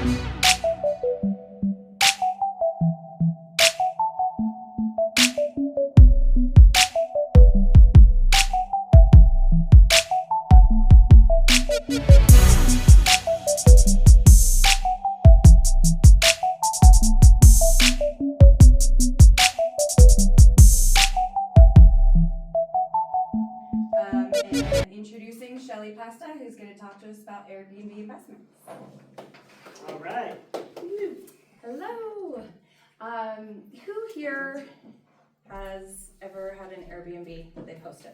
And introducing Shelly Pasta, who's going to talk to us about Airbnb investments. All right. Hello. Who here has ever had an Airbnb that they posted?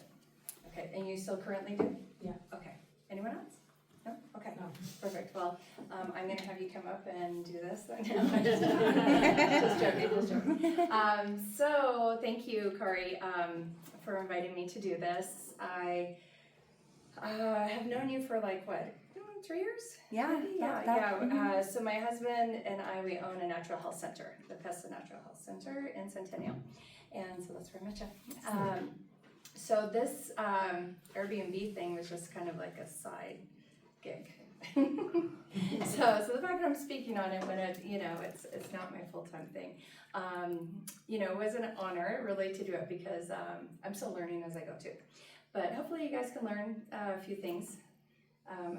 Okay, and you still currently do? Yeah. Okay. Anyone else? No? Okay. No. Perfect. Well, I'm going to have you come up and do this then. Just joking. So thank you, Corey, for inviting me to do this. I have known you for like, what, 3 years? Yeah. So my husband and I, we own a natural health center, the Pesta Natural Health Center in Centennial. And so that's where I met you. So this Airbnb thing was just kind of like a side gig. so the fact that I'm speaking on it when it's not my full-time thing, it was an honor really to do it because I'm still learning as I go too. But hopefully you guys can learn a few things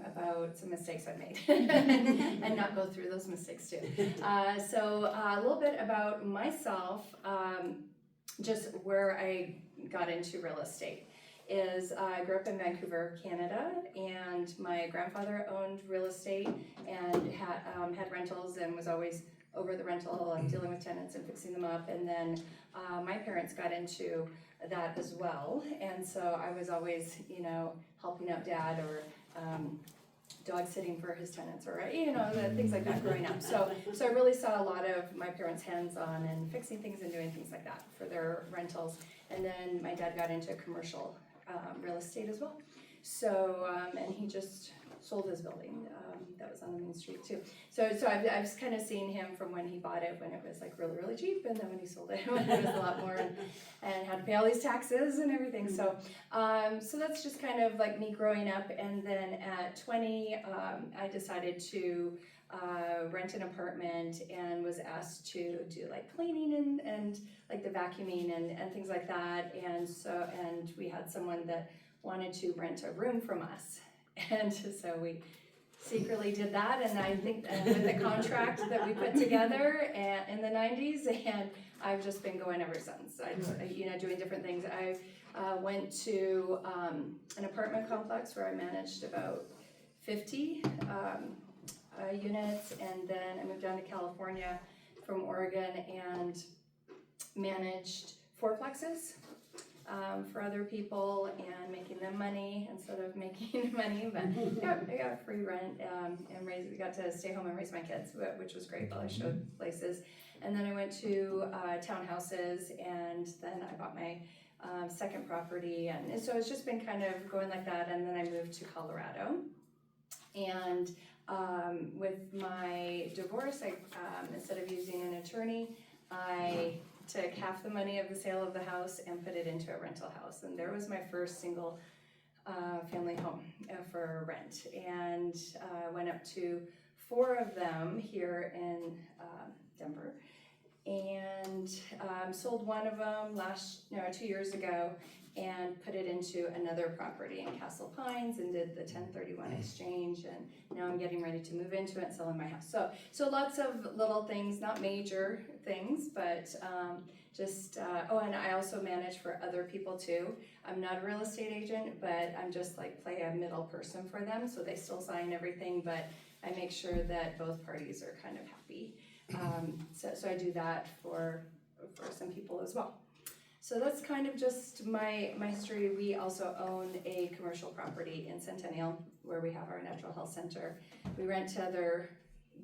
about some mistakes I've made and not go through those mistakes too. So a little bit about myself, just where I got into real estate is I grew up in Vancouver, Canada, and my grandfather owned real estate and had rentals and was always over the rental and dealing with tenants and fixing them up. And then my parents got into that as well, and so I was always, helping out Dad or dog sitting for his tenants or things like that growing up. So I really saw a lot of my parents' hands-on and fixing things and doing things like that for their rentals. And then my dad got into commercial real estate as well. So and he just sold his building that was on the main street too. So I've kind of seen him from when he bought it when it was like really, really cheap, and then when he sold it when it was a lot more and had to pay all these taxes and everything. So so that's just kind of like me growing up. And then at 20 I decided to rent an apartment and was asked to do like cleaning and like the vacuuming and things like that. And we had someone that wanted to rent a room from us. And so we secretly did that, and I think with the contract that we put together in the 90s, and I've just been going ever since. Doing different things. I went to an apartment complex where I managed about 50 units, and then I moved down to California from Oregon and managed fourplexes for other people and making them money instead of making money. But yeah, I got free rent and got to stay home and raise my kids, which was great while I showed places. And then I went to townhouses, and then I bought my second property, and so it's just been kind of going like that. And then I moved to Colorado, and with my divorce, I instead of using an attorney, I took half the money of the sale of the house and put it into a rental house, and there was my first single family home for rent, and went up to 4 of them here in Denver, and sold one of them 2 years ago and put it into another property in Castle Pines and did the 1031 exchange, and now I'm getting ready to move into it and selling my house. So lots of little things, not major things, but and I also manage for other people too. I'm not a real estate agent, but I'm just like play a middle person for them, so they still sign everything, but I make sure that both parties are kind of happy. So I do that for some people as well. So that's kind of just my history. We also own a commercial property in Centennial where we have our natural health center. We rent to other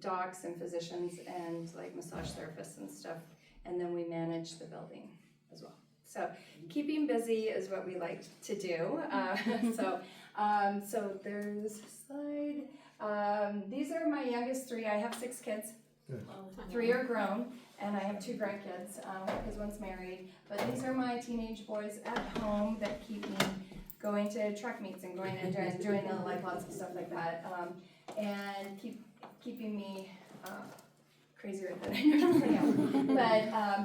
docs and physicians and like massage therapists and stuff, and then we manage the building as well. So keeping busy is what we like to do. So there's a slide. These are my youngest 3. I have 6 kids. Good. 3 are grown, and I have 2 grandkids, because one's married. But these are my teenage boys at home that keep me going to track meets and going and doing like lots of stuff like that, and keeping me crazier than I normally am.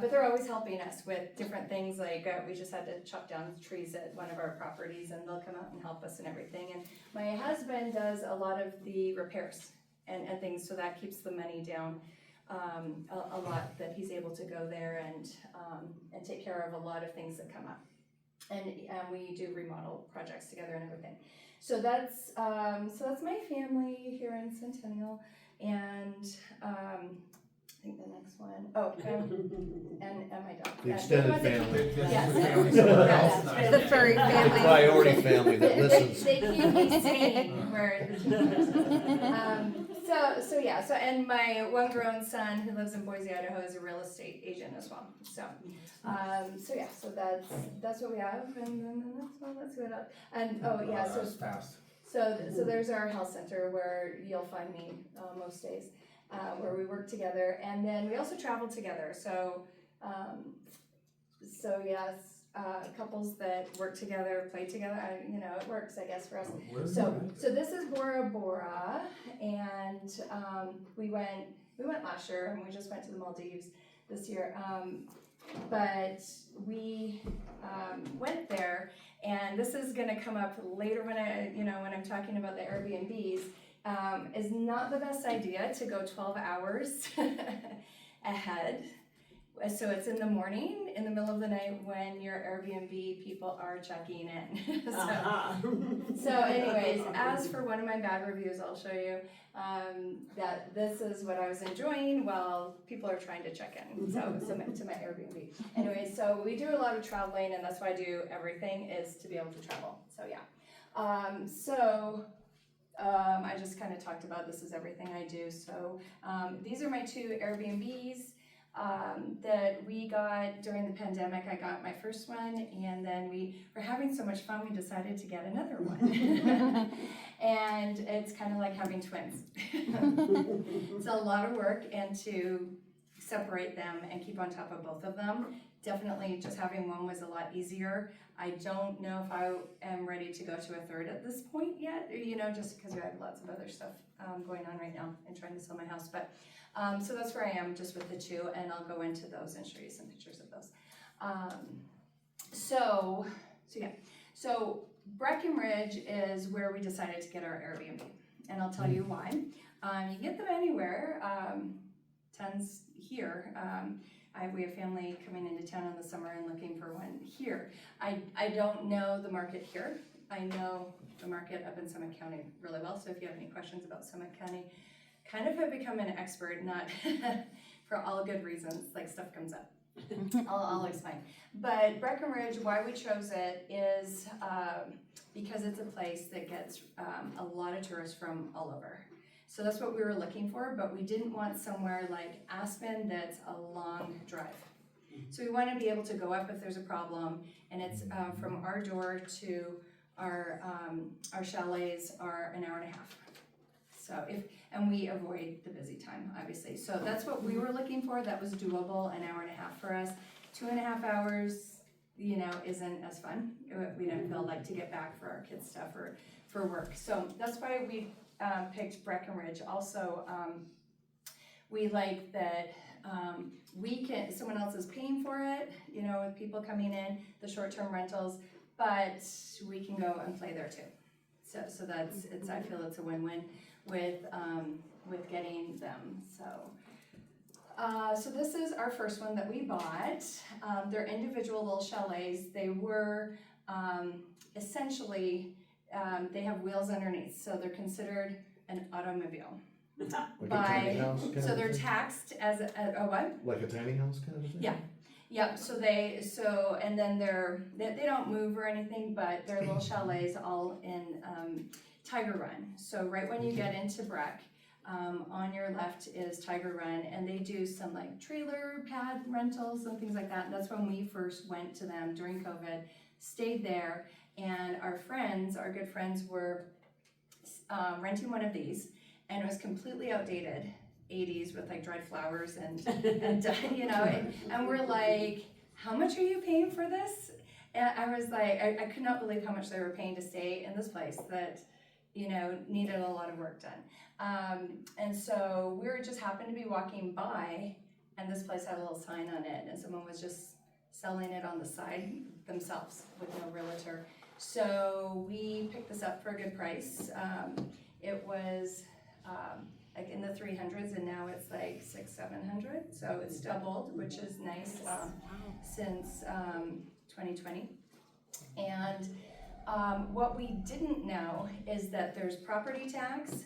But they're always helping us with different things, like we just had to chop down trees at one of our properties, and they'll come out and help us and everything. And my husband does a lot of the repairs and things, so that keeps the money down a lot, that he's able to go there and take care of a lot of things that come up. And we do remodel projects together and everything. So that's my family here in Centennial, and I think the next one, and my dog. The extended family. Yes. The furry The family. priority family that listens. They keep me sane where the teenagers. So and my one grown son who lives in Boise, Idaho, is a real estate agent as well. So that's what we have, and then the next one, let's go up. And That's fast. so there's our health center where you'll find me most days, where we work together, and then we also travel together. So yes, couples that work together, play together. It works, I guess, for us. So this is Bora Bora, and we went last year, and we just went to the Maldives this year. But we went there, and this is going to come up later when I'm talking about the Airbnbs. Is not the best idea to go 12 hours ahead. So it's in the morning, in the middle of the night, when your Airbnb people are checking in. So anyways, as for one of my bad reviews, I'll show you that this is what I was enjoying while people are trying to check in. So to my Airbnb. Anyway, so we do a lot of traveling, and that's why I do everything, is to be able to travel. So yeah. I just kind of talked about this is everything I do. So these are my two Airbnbs that we got during the pandemic. I got my first one, and then we were having so much fun, we decided to get another one. And it's kind of like having twins. It's a lot of work, and to separate them and keep on top of both of them, definitely just having one was a lot easier. I don't know if I am ready to go to a third at this point yet, just because we have lots of other stuff going on right now and trying to sell my house. But so that's where I am, just with the two, and I'll go into those and show you some pictures of those. So Breckenridge is where we decided to get our Airbnb, and I'll tell you why. You can get them anywhere, tons here. We have family coming into town in the summer and looking for one here. I don't know the market here. I know the market up in Summit County really well, so if you have any questions about Summit County, kind of have become an expert, not for all good reasons, like stuff comes up. I'll explain. But Breckenridge, why we chose it is because it's a place that gets a lot of tourists from all over. So that's what we were looking for, but we didn't want somewhere like Aspen that's a long drive. So we want to be able to go up if there's a problem, and it's from our door to our chalets are an hour and a half. So and we avoid the busy time, obviously. So that's what we were looking for. That was doable, an hour and a half for us. 2.5 hours, isn't as fun. We didn't feel like to get back for our kids' stuff or for work. So that's why we picked Breckenridge. Also, we like that someone else is paying for it, with people coming in, the short-term rentals, but we can go and play there too. So I feel it's a win-win with getting them. So this is our first one that we bought. They're individual little chalets. They were essentially, they have wheels underneath, so they're considered an automobile. Like a tiny house kind of So they're thing? taxed as a what? Like a tiny house kind of thing? Yeah. Yep, and then they don't move or anything, but they're little chalets all in Tiger Run. So right when you get into Breck, on your left is Tiger Run, and they do some like trailer pad rentals and things like that. And that's when we first went to them during COVID, stayed there, and our good friends were renting one of these, and it was completely outdated. 80s with like dried flowers and we're like, how much are you paying for this? And I was like, I could not believe how much they were paying to stay in this place that needed a lot of work done. And so we were just happened to be walking by, and this place had a little sign on it, and someone was just selling it on the side themselves with no realtor. So we picked this up for a good price. It was like in the 300s, and now it's like 600-700. So it's doubled, which is nice since 2020. And what we didn't know is that there's property tax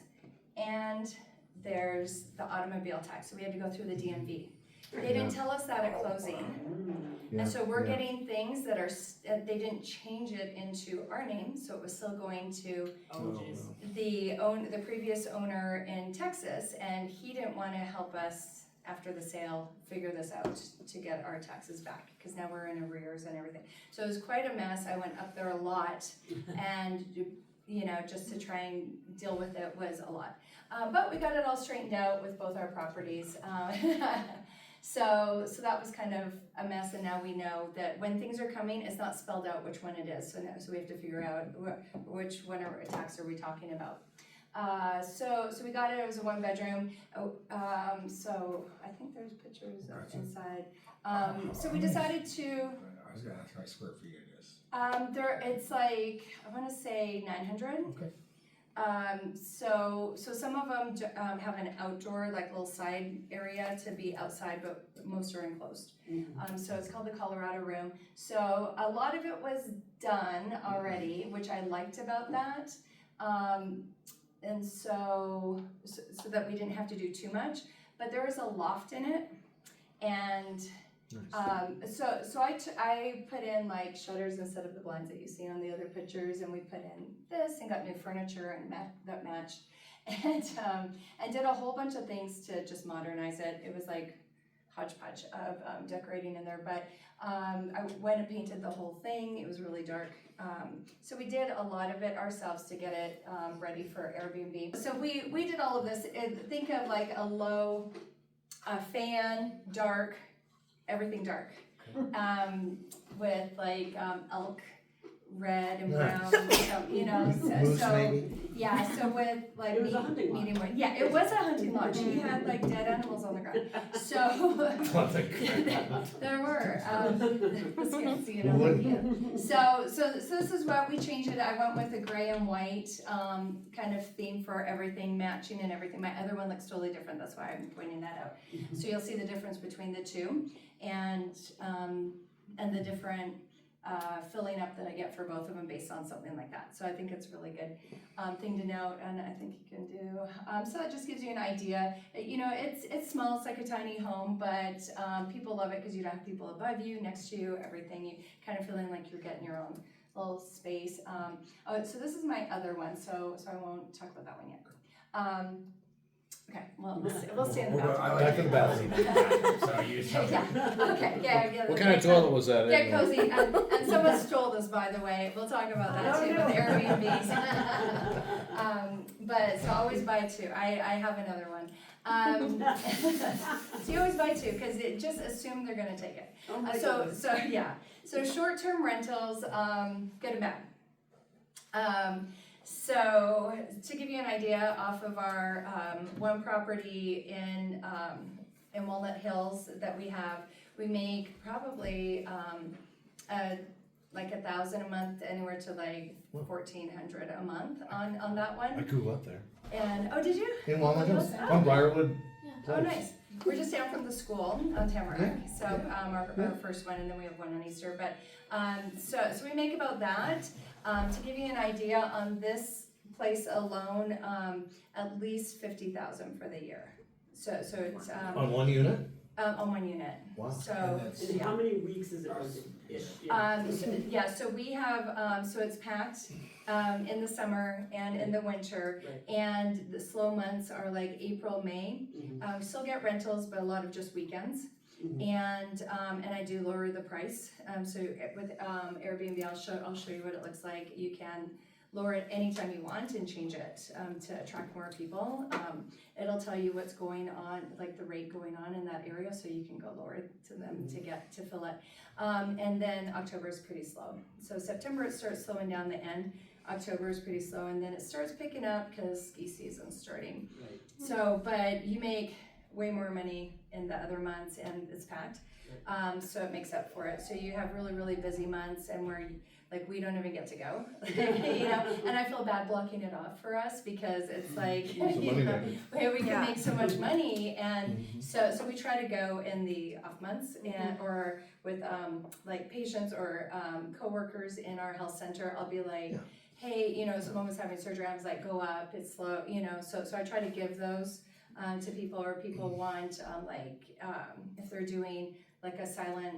and there's the automobile tax. So we had to go through the DMV. They didn't tell us that at closing. Yeah, And so we're yeah. getting things that are, they didn't change it into our name, so it was still going to the previous owner in Texas, and he didn't want to help us after the sale figure this out to get our taxes back, because now we're in arrears and everything. So it was quite a mess. I went up there a lot, and just to try and deal with it was a lot. But we got it all straightened out with both our properties. So that was kind of a mess, and now we know that when things are coming, it's not spelled out which one it is. So we have to figure out which one or tax are we talking about. So we got it. It was a 1-bedroom. So I think there's pictures of inside. So we decided to. I was gonna ask how square feet it is. It's like, I want to say 900. Okay. So some of them have an outdoor, like little side area to be outside, but most are enclosed. So it's called the Colorado Room. So a lot of it was done already, which I liked about that. And so that we didn't have to do too much, but there was a loft in it, and Nice. so I put in like shutters instead of the blinds that you see on the other pictures, and we put in this and got new furniture and that matched, and did a whole bunch of things to just modernize it. It was like hodgepodge of decorating in there, but I went and painted the whole thing. It was really dark. So we did a lot of it ourselves to get it ready for Airbnb. So we did all of this. Think of like a low fan, dark, everything dark, with like elk red and brown, Moose maybe? yeah, so with like It was a hunting lodge. medium, yeah, it was a hunting lodge. He had like dead animals on the ground. So there were so this is what we changed it. I went with a gray and white kind of theme for everything, matching and everything. My other one looks totally different. That's why I'm pointing that out. So you'll see the difference between the two, and the different filling up that I get for both of them based on something like that. So I think it's a really good thing to note, and I think you can do. So that just gives you an idea. It's small, it's like a tiny home, but people love it because you don't have people above you, next to you, everything. You kind of feeling like you're getting your own little space. So this is my other one, so I won't talk about that one yet. Okay, well, we'll stay in the bathroom. Back in the bathroom. So you Yeah, okay, yeah. What kind of toilet was that Get anyway? cozy, and someone stole this, by the way. We'll talk about that too, with Airbnbs. But so always buy two. I have another one. So you always buy two because it just assume they're gonna take it. Oh my So goodness. so short-term rentals, good and bad. So to give you an idea, off of our one property in Walnut Hills that we make probably like $1,000 a month, anywhere to like $1,400 a month on that I one. grew up there. And oh, did you? In Walnut Hills, Oh. on Briarwood. Oh, nice. We're just down from the school on Tamarack, so our first one, and then we have one on Easter. But so we make about that. To give you an idea, on this place alone, at least $50,000 for the year. So it's On one unit? on one unit. Wow. So And how many weeks is it ish? so we have so it's packed in the summer and in the winter, Right. and the slow months are like April, May. Mhm. Still get rentals, but a lot of just weekends. Mhm. And I do lower the price. So with Airbnb, I'll show you what it looks like. You can lower it anytime you want and change it to attract more people. It'll tell you what's going on, like the rate going on in that area, so you can go lower it to them to fill it. And then October is pretty slow. So September it starts slowing down the end. October is pretty slow, and then it starts picking up because ski season's starting. Right. So, but you make way more money in the other months, and it's packed. So it makes up for it. So you have really, really busy months, and where like we don't even get to go, you know. And I feel bad blocking it off for us because it's like It's a you money know, maker. we can make so much money, and so we try to go in the off months, and or with like patients or coworkers in our health center. I'll be like. Yeah. Hey, you know, someone was having surgery. I was like, go up, it's slow, you know. So I try to give those to people, or people want if they're doing like a silent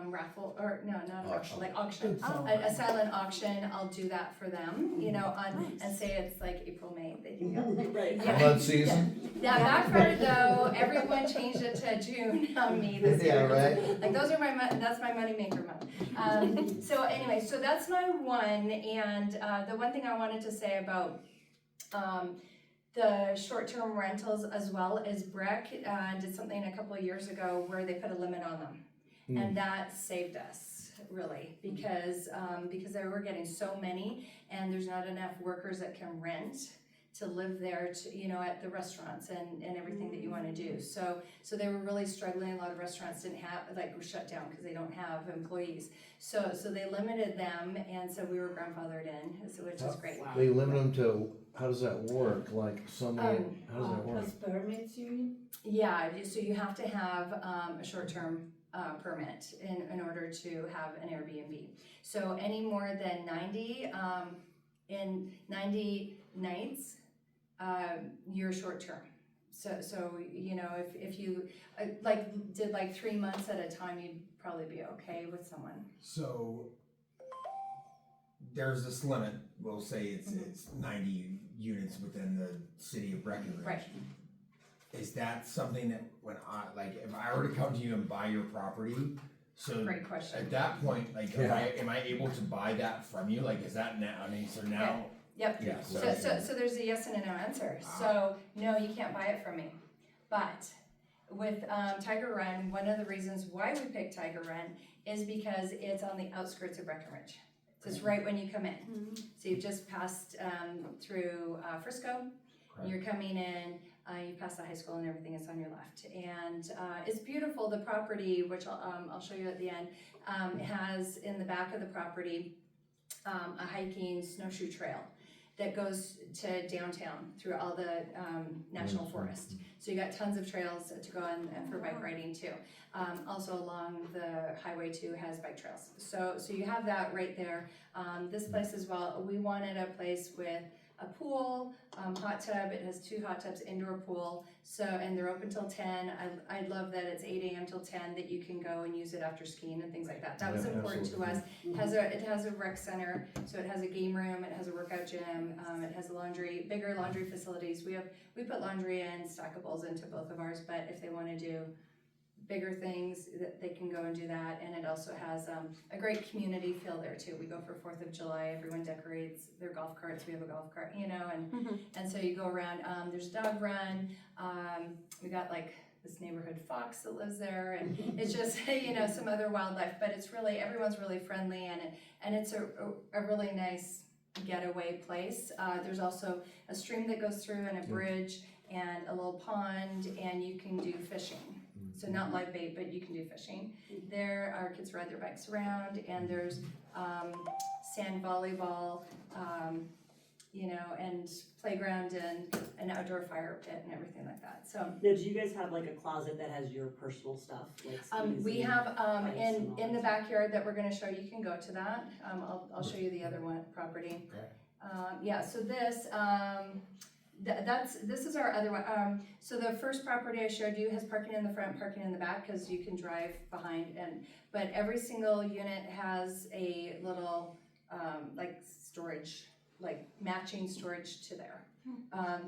raffle, or no, not a raffle, like auction, a silent auction. I'll do that for them, you know, and say it's like April, May, they can go. Right. Yeah. Mud season? Yeah, backfired though. Everyone changed it to June on me this year. right. Like those are that's my money maker month. So anyway, so that's my one, and the one thing I wanted to say about the short-term rentals as well is Breck did something a couple of years ago where they put a limit on them, and that saved us really because they were getting so many, and there's not enough workers that can rent to live there, to, you know, at the restaurants and everything that you want to do. So they were really struggling. A lot of restaurants didn't have, like, were shut down because they don't have employees. So they limited them, and so we were grandfathered in, so which is great. Wow. They limit them to, how does that work? Like so many, how does that work? Plus permits, you mean? Yeah, so you have to have a short-term permit in order to have an Airbnb. So any more than 90 in 90 nights, you're short-term. So you know, if you did like 3 months at a time, you'd probably be okay with someone. So there's this limit, we'll say it's 90 units within the city of Breckenridge. Right. Is that something that when if I were to come to you and buy your property, so Great question. at that point, like Yeah. am I able to buy that from you? Like is that now, I mean, so now, Yep. yeah, So there's a yes and a no answer. So no, you can't buy it from me. But with Tiger Run, one of the reasons why we picked Tiger Run is because it's on the outskirts of Breckenridge. So it's right when you come in. So you've just passed through Frisco. Correct. You're coming in. You pass the high school and everything is on your left, and it's beautiful. The property, which I'll show you at the end, has in the back of the property a hiking snowshoe trail that goes to downtown through all the national forest. So you got tons of trails to go on and for bike riding too. Also along the highway too has bike trails. So you have that right there. This place as well, we wanted a place with a pool, hot tub. It has 2 hot tubs, indoor pool. So, and they're open till 10. I love that it's 8 a.m. till 10, that you can go and use it after skiing and things like that. That was Yeah, important to us. absolutely. It has a rec center, so it has a game room, it has a workout gym, it has a bigger laundry facilities. We put laundry and stackables into both of ours, but if they want to do bigger things, that they can go and do that. And it also has a great community feel there too. We go for 4th of July, everyone decorates their golf carts. We have a golf cart, you know, and so you go around. There's a dog run. We got like this neighborhood fox that lives there, and it's just you know, some other wildlife. But it's really, everyone's really friendly, and it's a really nice getaway place. There's also a stream that goes through and a bridge and a little pond, and you can do fishing. So not live bait, but you can do fishing. There, our kids ride their bikes around, and there's sand volleyball, you know, and playground and an outdoor fire pit and everything like that. So Now, do you guys have like a closet that has your personal stuff? Like skis we and have bikes and all in the that? backyard that we're going to show. You can go to that. I'll show you the other one property. Okay. Yeah. So this. This is our other one. So the first property I showed you has parking in the front, parking in the back, because you can drive behind. But every single unit has a little like storage, like matching storage to there.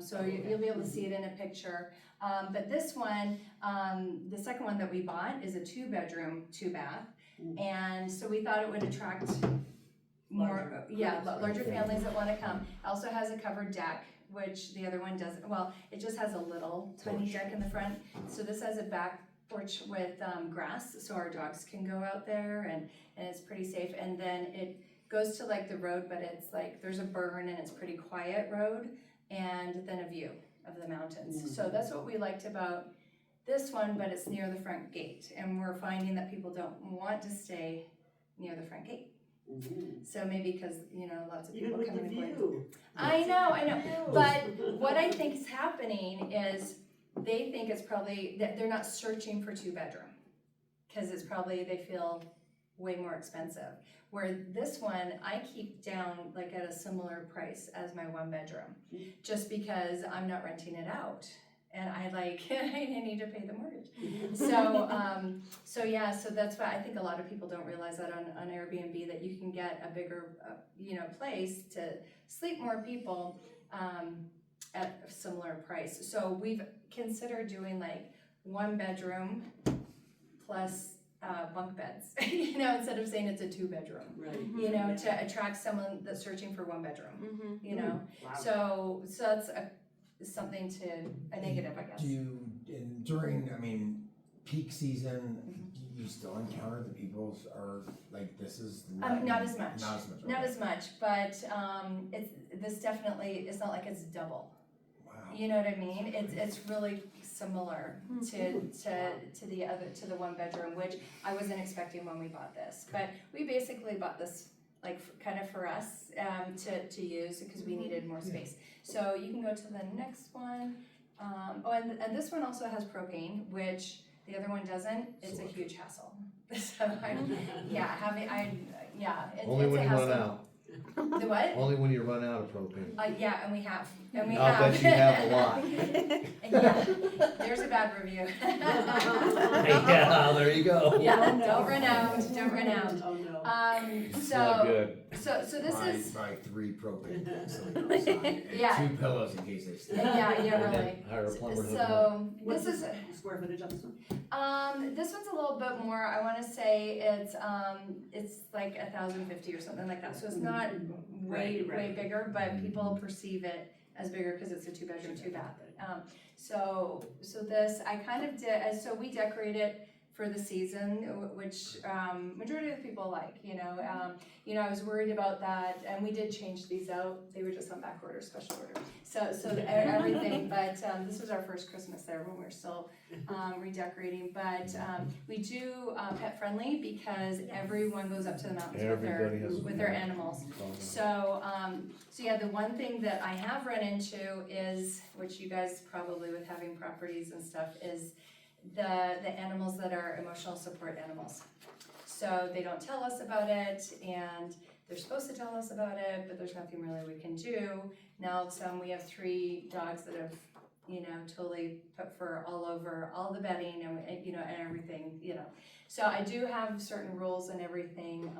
So you'll be able to see it in a picture. But this one, the second one that we bought, is a 2-bedroom, 2-bath, and so we thought it would attract more, larger families that want to come. It also has a covered deck, which the other one doesn't. Well, it just has a little tiny deck in the front. So this has a back porch with grass, so our dogs can go out there, and it's pretty safe. And then goes to like the road, but it's like, there's a burn and it's pretty quiet road, and then a view of the mountains. So that's what we liked about this one, but it's near the front gate, and we're finding that people don't want to stay near the front gate. So maybe because, lots of people Even with come the and going. view. I know, but what I think is happening is they think it's probably, that they're not searching for 2-bedroom, because it's probably, they feel way more expensive. Where this one, I keep down like at a similar price as my 1-bedroom, just because I'm not renting it out. And I need to pay the mortgage. So yeah, so that's why I think a lot of people don't realize that on Airbnb, that you can get a bigger, place to sleep more people at a similar price. So we've considered doing like 1-bedroom plus bunk beds, instead of saying it's a 2-bedroom, Right. to attract someone that's searching for 1-bedroom, Wow. So that's something a negative, I guess. Do you, during, peak season, do you still encounter the people are like, this is Not as much. Not okay. as much, but this definitely, it's not like it's double. Wow. You know what I mean? It's really similar to the 1-bedroom, which I wasn't expecting when we bought this. But we basically bought this kind of for us to use, because we needed more space. So you can go to the next one. And this one also has propane, which the other one doesn't. It's a huge hassle. So Only it's when a you hassle. run out. The what? Only when you run out of propane. Yeah, and we have. I'll bet you have a lot. Yeah, there's a bad review. Yeah, there you go. Yeah, don't run out. Oh, no. It's not good. So this is. Buy 3 propane tanks on the outside, and Yeah. 2 pillows in case they stink. Yeah, really. Hire a plumber to hook it up. So What's this is. the square footage on this one? This one's a little bit more. I want to say it's like 1,050 or something like that. So it's not way bigger, but people perceive it as bigger because it's a 2-bedroom, 2-bath. So this I kind of did. So we decorate it for the season, which majority of the people like. I was worried about that, and we did change these out. They were just on back order, special order. So everything. But this was our first Christmas there when we were still redecorating. But we do pet friendly, because everyone goes up to the mountains with their animals. So yeah, the one thing that I have run into is, which you guys probably with having properties and stuff, is the animals that are emotional support animals. So they don't tell us about it, and they're supposed to tell us about it, but there's nothing really we can do. Now we have 3 dogs that have, totally put fur all over all the bedding and, and everything, So I do have certain rules and everything,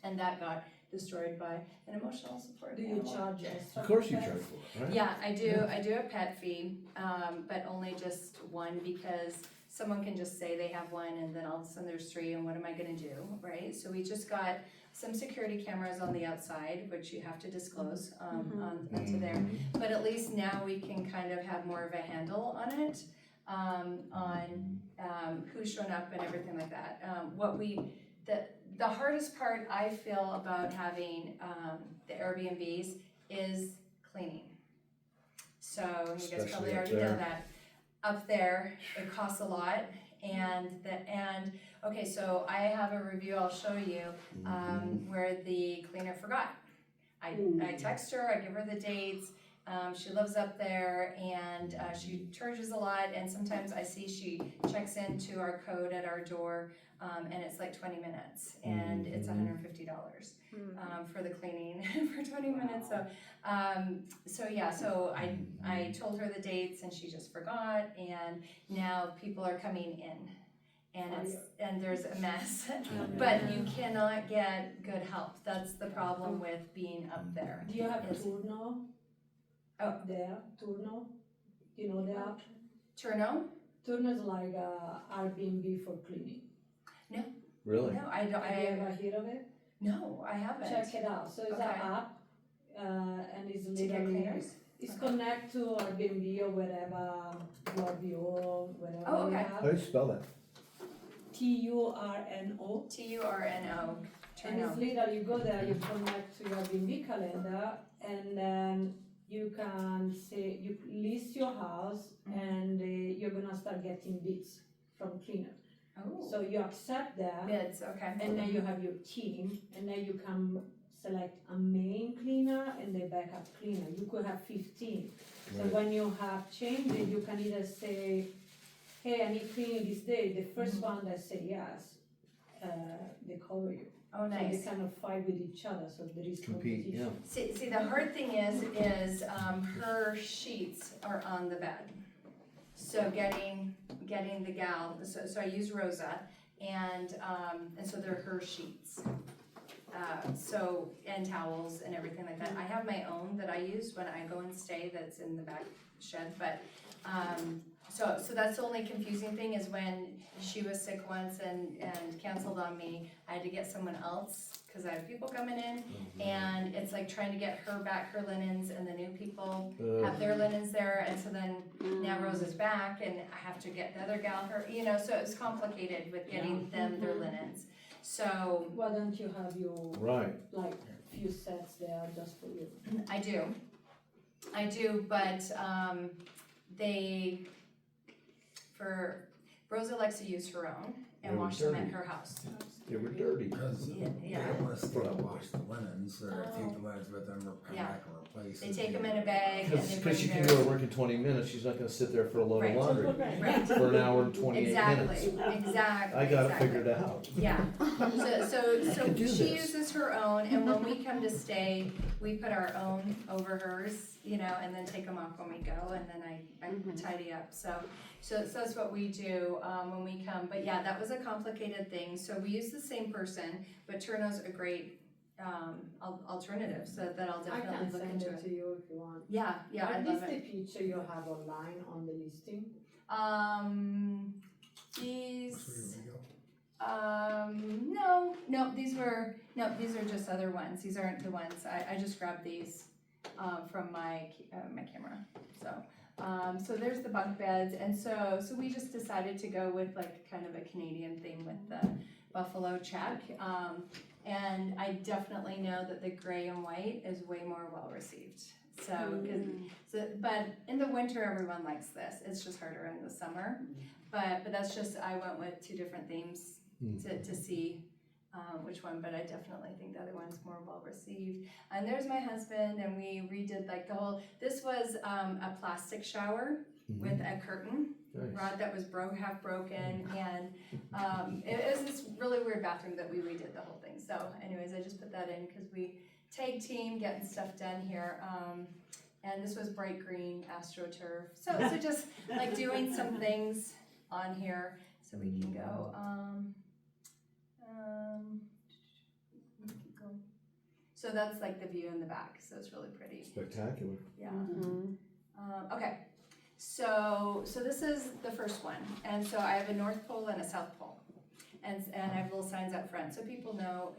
and that got destroyed by an emotional support animal. Do you charge extra? Of course you charge for it, right? Yeah, I do a pet fee, but only just one, because someone can just say they have one and then all of a sudden there's 3, and what am I gonna do, right? So we just got some security cameras on the outside, which you have to disclose onto there. But at least now we can kind of have more of a handle on it, on who's shown up and everything like that. The hardest part I feel about having the Airbnbs is cleaning. So you guys probably already know that. Up there, it costs a lot, okay, so I have a review I'll show you where the cleaner forgot. I text her, I give her the dates. She lives up there, and she charges a lot, and sometimes I see she checks into our code at our door, and it's like 20 minutes, and it's $150 for the cleaning for 20 minutes. So I told her the dates, and she just forgot, and now people are coming in, and there's a mess. But you cannot get good help. That's the problem with being up there. Do you have Turno? Oh. There, Turno? You know the app? Turno? Turno is like a Airbnb for cleaning. Really? No, I don't. Have you ever heard of it? No, I haven't. Check it out. So it's Okay. an app, and it's To get literally cleaners? it's Okay. connect to Airbnb or wherever your view, wherever Oh, you okay. How have. do you spell that? TURNO. TURNO. And it's literally, you go there, you connect to your Airbnb calendar, and then you can say, you list your house, and you're gonna start getting bids from cleaner. Oh, So you accept that, bids, okay. and then you have your team, and then you can select a main cleaner and a backup cleaner. You could have 15. So Right. when you have changes, you can either say, hey, I need cleaning this day. The first one that say yes, they cover you. Oh, So nice. they kind of fight with each other, so there is Compete, yeah. competition. See, the hard thing is her sheets are on the bed. So getting the gal, so I use Rosa, and so they're her sheets. So, and towels and everything like that. I have my own that I use when I go and stay that's in the back shed, but, so that's the only confusing thing is when she was sick once and canceled on me, I had to get someone else, cause I have people coming in, and it's like trying to get her back her linens, and the new people have their linens there, and so then now Rose is back, and I have to get the other gal her, so it was complicated with getting them their linens. So, Why don't you have your, Right. like, few sets there just for you? I do, but, Rosa likes to use her own and They were wash them at dirty. her house. They were dirty. Because Yeah, they yeah. don't wanna stay and wash the linens, or Oh. take the linens with them, or come Yeah. back and replace They it. take them in a bag and they Because she bring can go to their, work in 20 minutes, she's not gonna sit there for a load Right. of laundry right, for an hour and 28 minutes. exactly. I got it figured out. Yeah, so can do she this. uses her own, and when we come to stay, we put our own over hers, and then take them off when we go, and then I tidy up, so that's what we do, when we come, but yeah, that was a complicated thing, so we use the same person, but Turno's a great, alternative, so that I'll I definitely can look send into it it. to you if you want. Yeah, I At love least it. the picture you have online on the listing. These, no, these are just other ones. These aren't the ones. I just grabbed these, from my camera. So there's the bunk beds, and so we just decided to go with like kind of a Canadian theme with the buffalo check. And I definitely know that the gray and white is way more well received. But in the winter, everyone likes this. It's just harder in the summer. But that's just, I went with two different themes to see which one, but I definitely think the other one's more well received. And there's my husband, and we redid like the whole, this was a plastic shower with a curtain rod that was half broken, and it was this really weird bathroom that we redid the whole thing. So anyways, I just put that in because we tag team getting stuff done here. And this was bright green AstroTurf. So just like doing some things on here so we can go. Keep going. So that's like the view in the back. So it's really pretty. Spectacular. Yeah. Okay. So this is the first one, and so I have a North Pole and a South Pole, and I have little signs up front, so people know,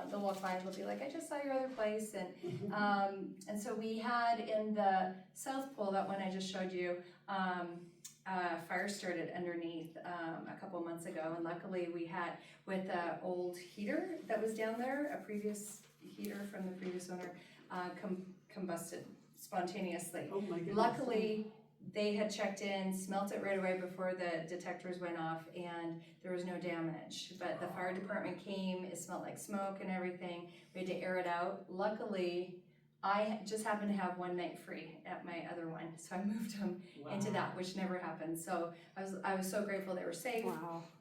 they'll walk by and they'll be like, I just saw your other place, and so we had in the South Pole, that one I just showed you, fire started underneath a couple months ago, and luckily we had, with an old heater that was down there, a previous heater from the previous owner, combusted spontaneously. Oh my goodness. Luckily, they had checked in, smelt it right away before the detectors went off, and there was no damage. But the fire department came, it smelled like smoke and everything. We had to air it out. Luckily, I just happened to have one night free at my other one, so I moved them into that, which never happened. So I was so grateful they were safe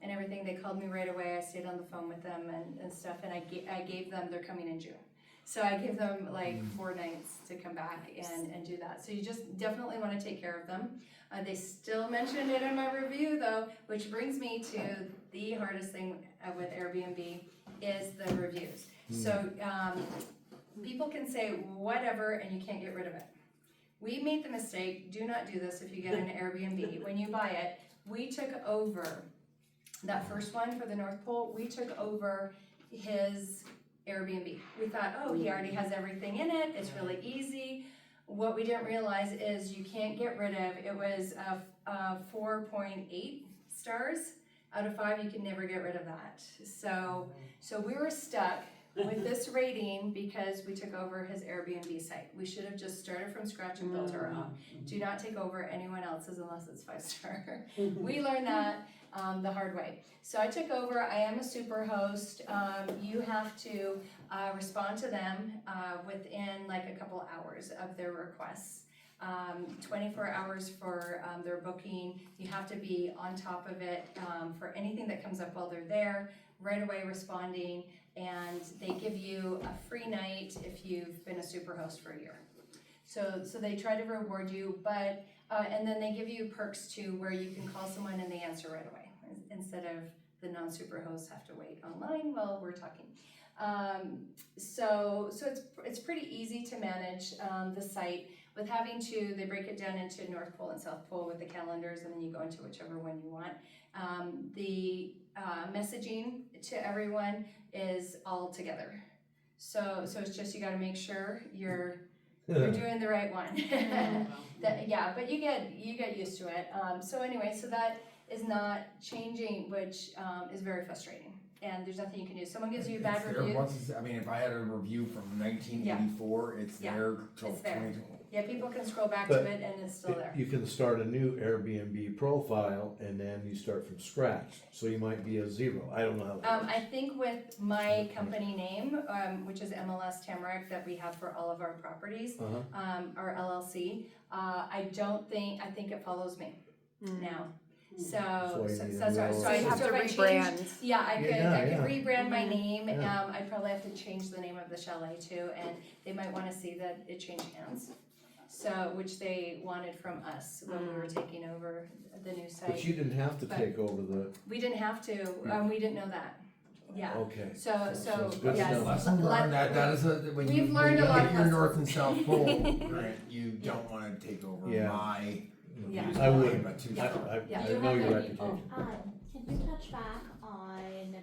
and everything. They called me right away. I stayed on the phone with them and stuff, and I gave them, they're coming in June. So I give them like 4 nights to come back and do that. So you just definitely want to take care of them. They still mentioned it in my review though, which brings me to the hardest thing with Airbnb is the reviews. So people can say whatever and you can't get rid of it. We made the mistake, do not do this if you get an Airbnb. When you buy it, we took over that first one for the North Pole, we took over his Airbnb. We thought, oh, he already has everything in it, it's really easy. What we didn't realize is you can't get rid of, it was 4.8 stars out of 5, you can never get rid of that. So we were stuck with this rating because we took over his Airbnb site. We should have just started from scratch and built our own. Do not take over anyone else's unless it's 5-star. We learned that the hard way. So I took over. I am a super host. You have to respond to them within like a couple hours of their requests. 24 hours for their booking. You have to be on top of it for anything that comes up while they're there, right away responding, and they give you a free night if you've been a super host for a year. So they try to reward you, but and then they give you perks too, where you can call someone and they answer right away, instead of the non-super hosts have to wait online while we're talking. So it's pretty easy to manage the site. With having to, they break it down into North Pole and South Pole with the calendars, and then you go into whichever one you want. The messaging to everyone is all together. So it's just, you gotta make sure you're doing the right one. But you get used to it. So anyway, so that is not changing, which is very frustrating. And there's nothing you can do. Someone gives you a bad review. I mean, if I had a review from 1984, it's there till It's there. 2020. Yeah, people can scroll back But to it and it's still there. You can start a new Airbnb profile and then you start from scratch. So you might be a 0. I don't know how that works. I think with my company name, which is MLS Tamarack, that we have for all of our properties, our LLC, I think it follows me now. So that's right. So So you have to if I rebrand. changed- Yeah, I could rebrand my name. Yeah. I'd probably have to change the name of the chalet too, and they might want to see that it changed hands. So, which they wanted from us when we were taking over the new site. But you didn't have to take over the, We didn't have to, we didn't know that. Yeah. okay. So it's good to yes. know. Lesson learned. That is when We've you learned a lot hit of your lessons. North and South Pole, right, you don't want to take over Yeah. my. Yeah. I would. But two- Yeah. I You know have your to- reputation. Can you touch back on,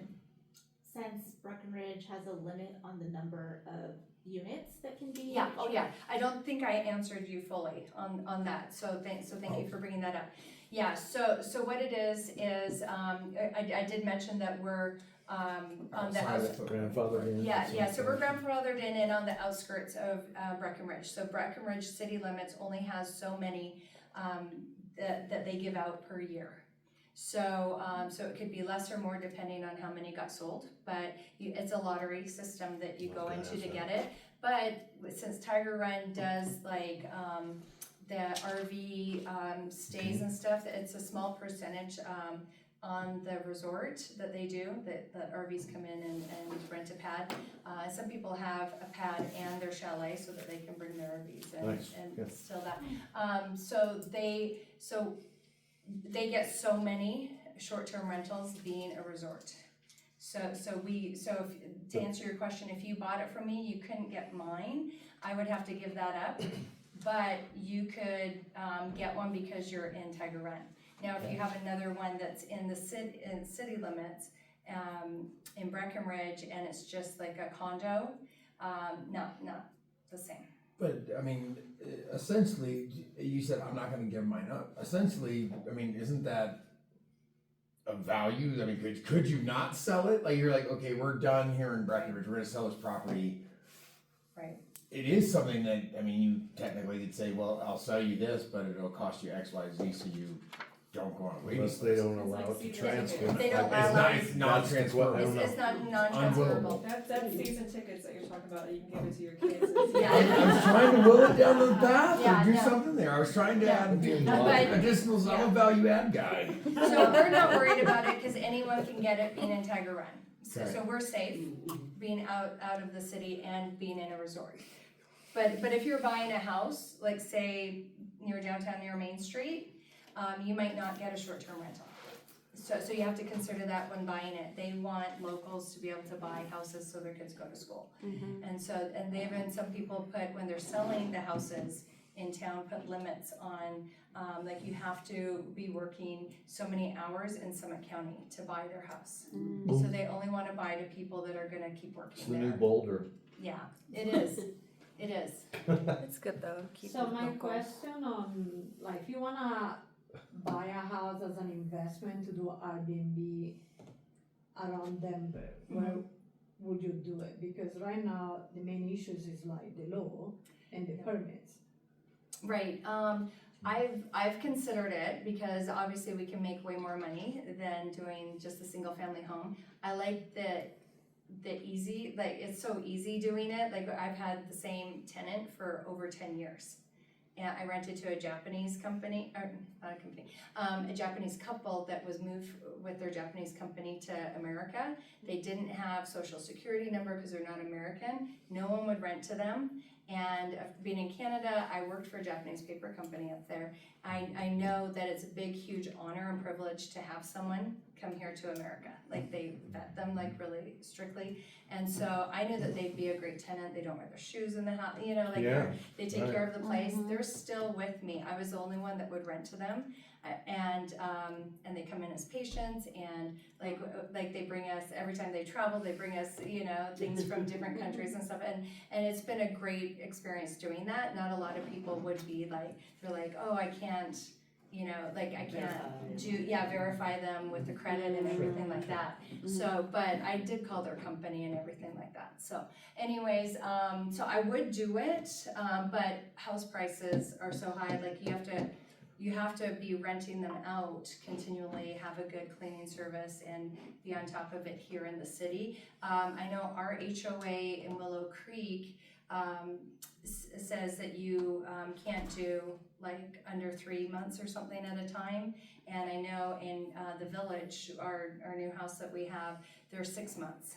since Breckenridge has a limit on the number of units that can be? Yeah, oh yeah, I don't think I answered you fully on that, so thank you for bringing that up. Yeah, so what it is, I did mention that we're, on the outside house. of the- Grandfather in. Yeah, so we're grandfathered in and on the outskirts of Breckenridge. So Breckenridge city limits only has so many that they give out per year. So it could be less or more depending on how many got sold, but it's a lottery system that you go Okay, into that's to right. get it. But since Tiger Run does like the RV stays and stuff, it's a small percentage on the resort that they do, that RVs come in and rent a pad. Some people have a pad and their chalet so that they can bring their RVs in Nice, and yeah. still that. So they get so many short-term rentals being a resort. To answer your question, if you bought it from me, you couldn't get mine. I would have to give that up, but you could get one because you're in Tiger Run. Now, if you have another one that's in the city limits, in Breckenridge, and it's just like a condo, not the same. But, I mean, essentially, you said, I'm not gonna give mine up. Essentially, I mean, isn't that a value? I mean, could you not sell it? Like, you're like, okay, we're done here in Breckenridge, we're gonna sell this property. Right. It is something that, I mean, you technically could say, well, I'll sell you this, but it'll cost you X, Y, Z, so you don't go on a waiting Unless list. they don't allow it to transfer. They don't It's allow not, it. it's non-transferable. I don't It's not non-transferable. That's season tickets that you're talking about, you can give it to your kids. I was trying to will it down the path Yeah, or do no. something there. I was trying to add But- additional, I'm a value add guy. So we're not worried about it because anyone can get it being in Tiger Run. So Right. we're safe being out of the city and being in a resort. But if you're buying a house, like say near downtown, near Main Street, you might not get a short-term rental. So you have to consider that when buying it. They want locals to be able to buy houses so their kids go to school. And they even, some people put, when they're selling the houses in town, put limits on, like you have to be working so many hours in Summit County to buy their house. So they only wanna buy to people that are gonna keep It's working the new there. Boulder. Yeah, it is, it is. It's good though, keep So it my local. question on, like, if you wanna buy a house as an investment to do Airbnb around Denver, where would you do it? Because right now, the main issues is like the law and the permits. Right, I've considered it because obviously we can make way more money than doing just a single family home. I like the easy, like it's so easy doing it, like I've had the same tenant for over 10 years. And I rented to a Japanese company, or not a company, a Japanese couple that was moved with their Japanese company to America. They didn't have social security number because they're not American. No one would rent to them. And being in Canada, I worked for a Japanese paper company up there. I know that it's a big, huge honor and privilege to have someone come here to America. Like they vet them like really strictly. And so I knew that they'd be a great tenant. They don't wear their shoes in the house, you know, like they take care of the place. They're still with me. I was the only one that would rent to them. And they come in as patients, and like they bring us, every time they travel, they bring us, you know, things from different countries and stuff, and it's been a great experience doing that. Not a lot of people would be like, they're like, oh, I can't, you know, like I can't verify them with the credit and everything like that. So, but I did call their company and everything like that. So anyways, so I would do it, but house prices are so high, like you have to be renting them out continually, have a good cleaning service, and be on top of it here in the city. I know our HOA in Willow Creek says that you can't do like under 3 months or something at a time. And I know in the village, our new house that we have, there's 6 months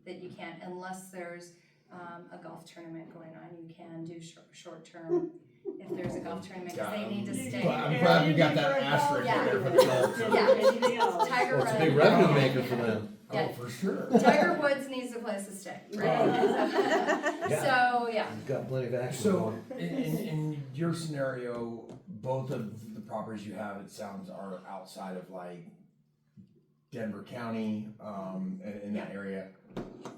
that you can't, unless there's a golf tournament going on. You can do short term if there's a golf tournament, because they need to stay. I'm glad you got that asterisk in there for the golf. Anything else? Tiger Well, it's a Woods. big revenue maker for them. Yeah. Oh, for sure. Tiger Woods needs a place to stay. Right? So yeah. You've got plenty of action So, going. in your scenario, both of the properties you have, it sounds, are outside of like Denver County, in that area.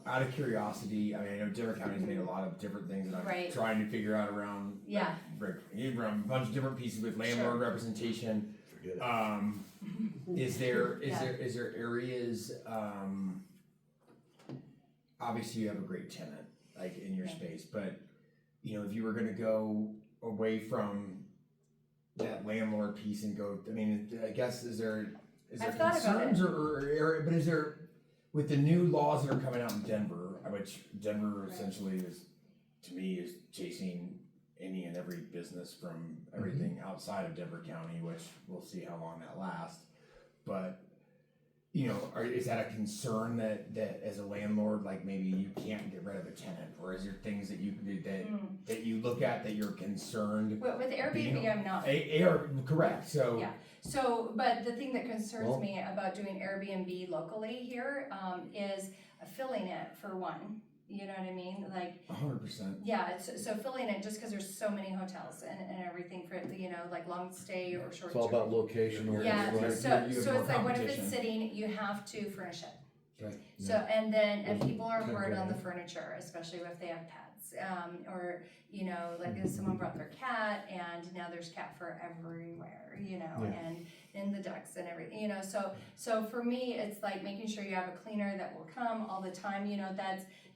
Out of curiosity, I mean, I know Denver County's made a lot of different things that I'm trying to figure out around, Yeah. around a bunch of different pieces with landlord representation. Forget it. Is there areas, obviously you have a great tenant, like in your space, but you know, if you were gonna go away from that landlord piece and go, I mean, I guess, is there I've thought about concerns but is there, with the new laws that are coming out in Denver, which Denver essentially is, to me, is chasing any and every business from everything outside of Denver County, which we'll see how long that lasts. But, you know, is that a concern that as a landlord, like maybe you can't get rid of a tenant, or is there things that you that you look at that you're concerned? With Airbnb, I'm not. Correct. So Yeah. So, but the thing that concerns me about doing Airbnb locally here is filling it, for one. You know what I mean? Like 100%. Yeah, so filling it, just because there's so many hotels and everything for, you know, like long stay or short It's all term. about location. Yeah, right? so you have it's more like when if competition. it's sitting, you have to furnish it. Right. So and people are hard on the Okay. furniture, especially if they have pets, or you know, like if someone brought their cat and now there's cat fur everywhere, you know, and in the ducks and everything, you know. So for me, it's like making sure you have a cleaner that will come all the time. You know,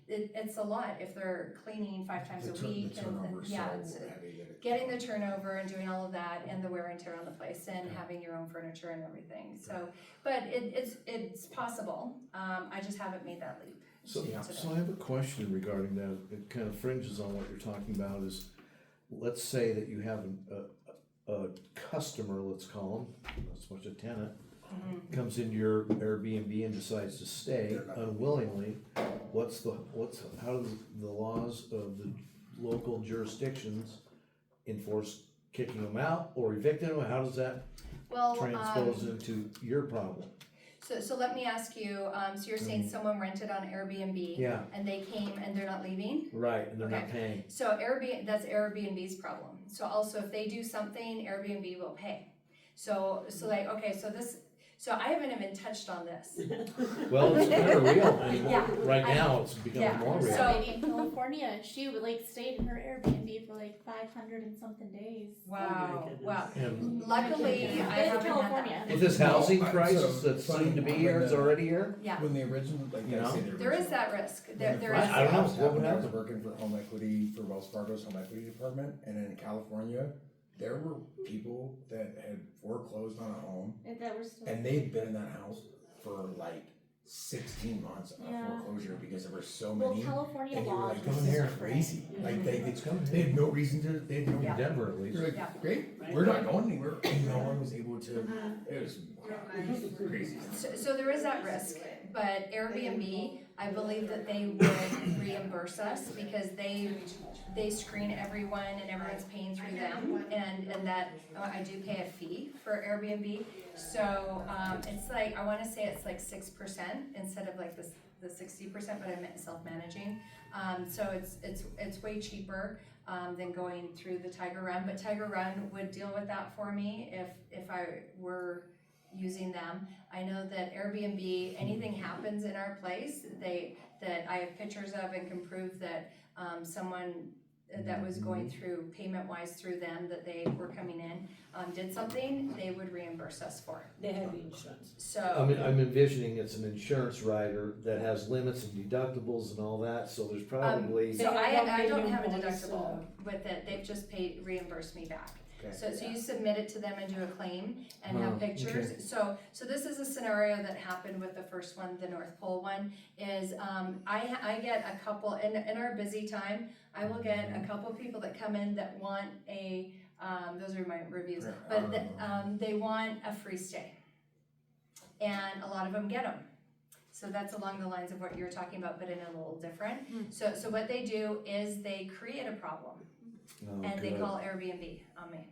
it's a lot if they're cleaning 5 times a week, The turnover is it's so heavy that getting the turnover and doing all of that and the wear and tear on the place and having your own furniture and everything. So, but it's possible. I just haven't made that leap. So I have a question regarding that. It kind of fringes on what you're talking about. Is, let's say that you have a customer, let's call them, not so much a tenant, comes into your Airbnb and decides to stay unwillingly. How do the laws of the local jurisdictions enforce kicking them out or evicting them? How does that transpose into your problem? So let me ask you, so you're saying someone rented on Airbnb and they came and they're not leaving? Right, and they're not paying. So that's Airbnb's problem. So also if they do something, Airbnb will pay. So like, okay, So I haven't even touched on this. Well, it's kind of real, and Yeah. right now, it's becoming Yeah. more real. So lady in California, and she would like stayed in her Airbnb for like 500 and something days. Wow, goodness. wow. And Luckily, I It's haven't had that. California. with this housing Well, crisis so that's funny, soon to be when here, it's the- already here. Yeah, When the original, like, You I say know? the there is original- that risk. when There the there first is. I don't know. collapse What would happened, I was happen? working for home equity, for Wells Fargo's home equity department, and in California, there were people that had foreclosed on a home, If that were still. and they'd been in that house for like 16 months on Yeah. foreclosure because there were so Well, many. California And you were laws like, were coming here super crazy. Like they It's coming they here. had no reason to. They had no. Yeah. In Denver, at least. They're like, Yeah. great, we're not going anywhere. And no one was able to. It was crazy. So there is that risk, but Airbnb, I believe that they would reimburse us because they screen everyone and everyone's paying through them, and that, I do pay a fee for Airbnb. So, it's like, I wanna say it's like 6% instead of like the 60%, but I meant self-managing. So it's way cheaper, than going through the Tiger Run, but Tiger Run would deal with that for me if I were using them. I know that Airbnb, anything happens in our place, that I have pictures of and can prove that, someone that was going through payment-wise through them, that they were coming in, did something, they would reimburse us for it. They have insurance. So. I'm envisioning it's an insurance rider that has limits and deductibles and all that, so there's probably. So I don't million have a points, deductible with it, they've just reimbursed me back. Okay. So you submit it to them and do a claim and have Oh, pictures. okay. So this is a scenario that happened with the first one, the North Pole one, is, I get a couple, in our busy time, I will get a couple people that come in that want those are my reviews, but they want a free stay. And a lot of them get them. So that's along the lines of what you're talking about, but in a little different. So what they do is they create a problem. Oh, And they good. call Airbnb on me.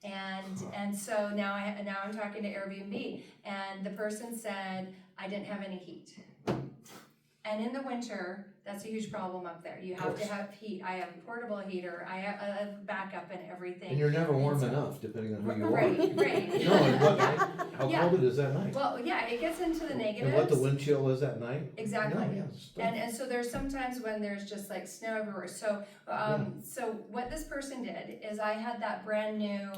And so now I'm talking to Airbnb, and the person said, I didn't have any heat. And in the winter, that's a huge problem up there. You have to have heat. I have portable heater, I have a backup and everything. And you're never warm And so- enough, depending on who you are. Right. No, and what, Yeah. how Yeah. cold it is at night. Well, yeah, it gets into the negatives. And what the wind chill is at night. Exactly. No, yeah, stuff. And so there's sometimes when there's just like snow everywhere. So, so what this person did is I had that brand new,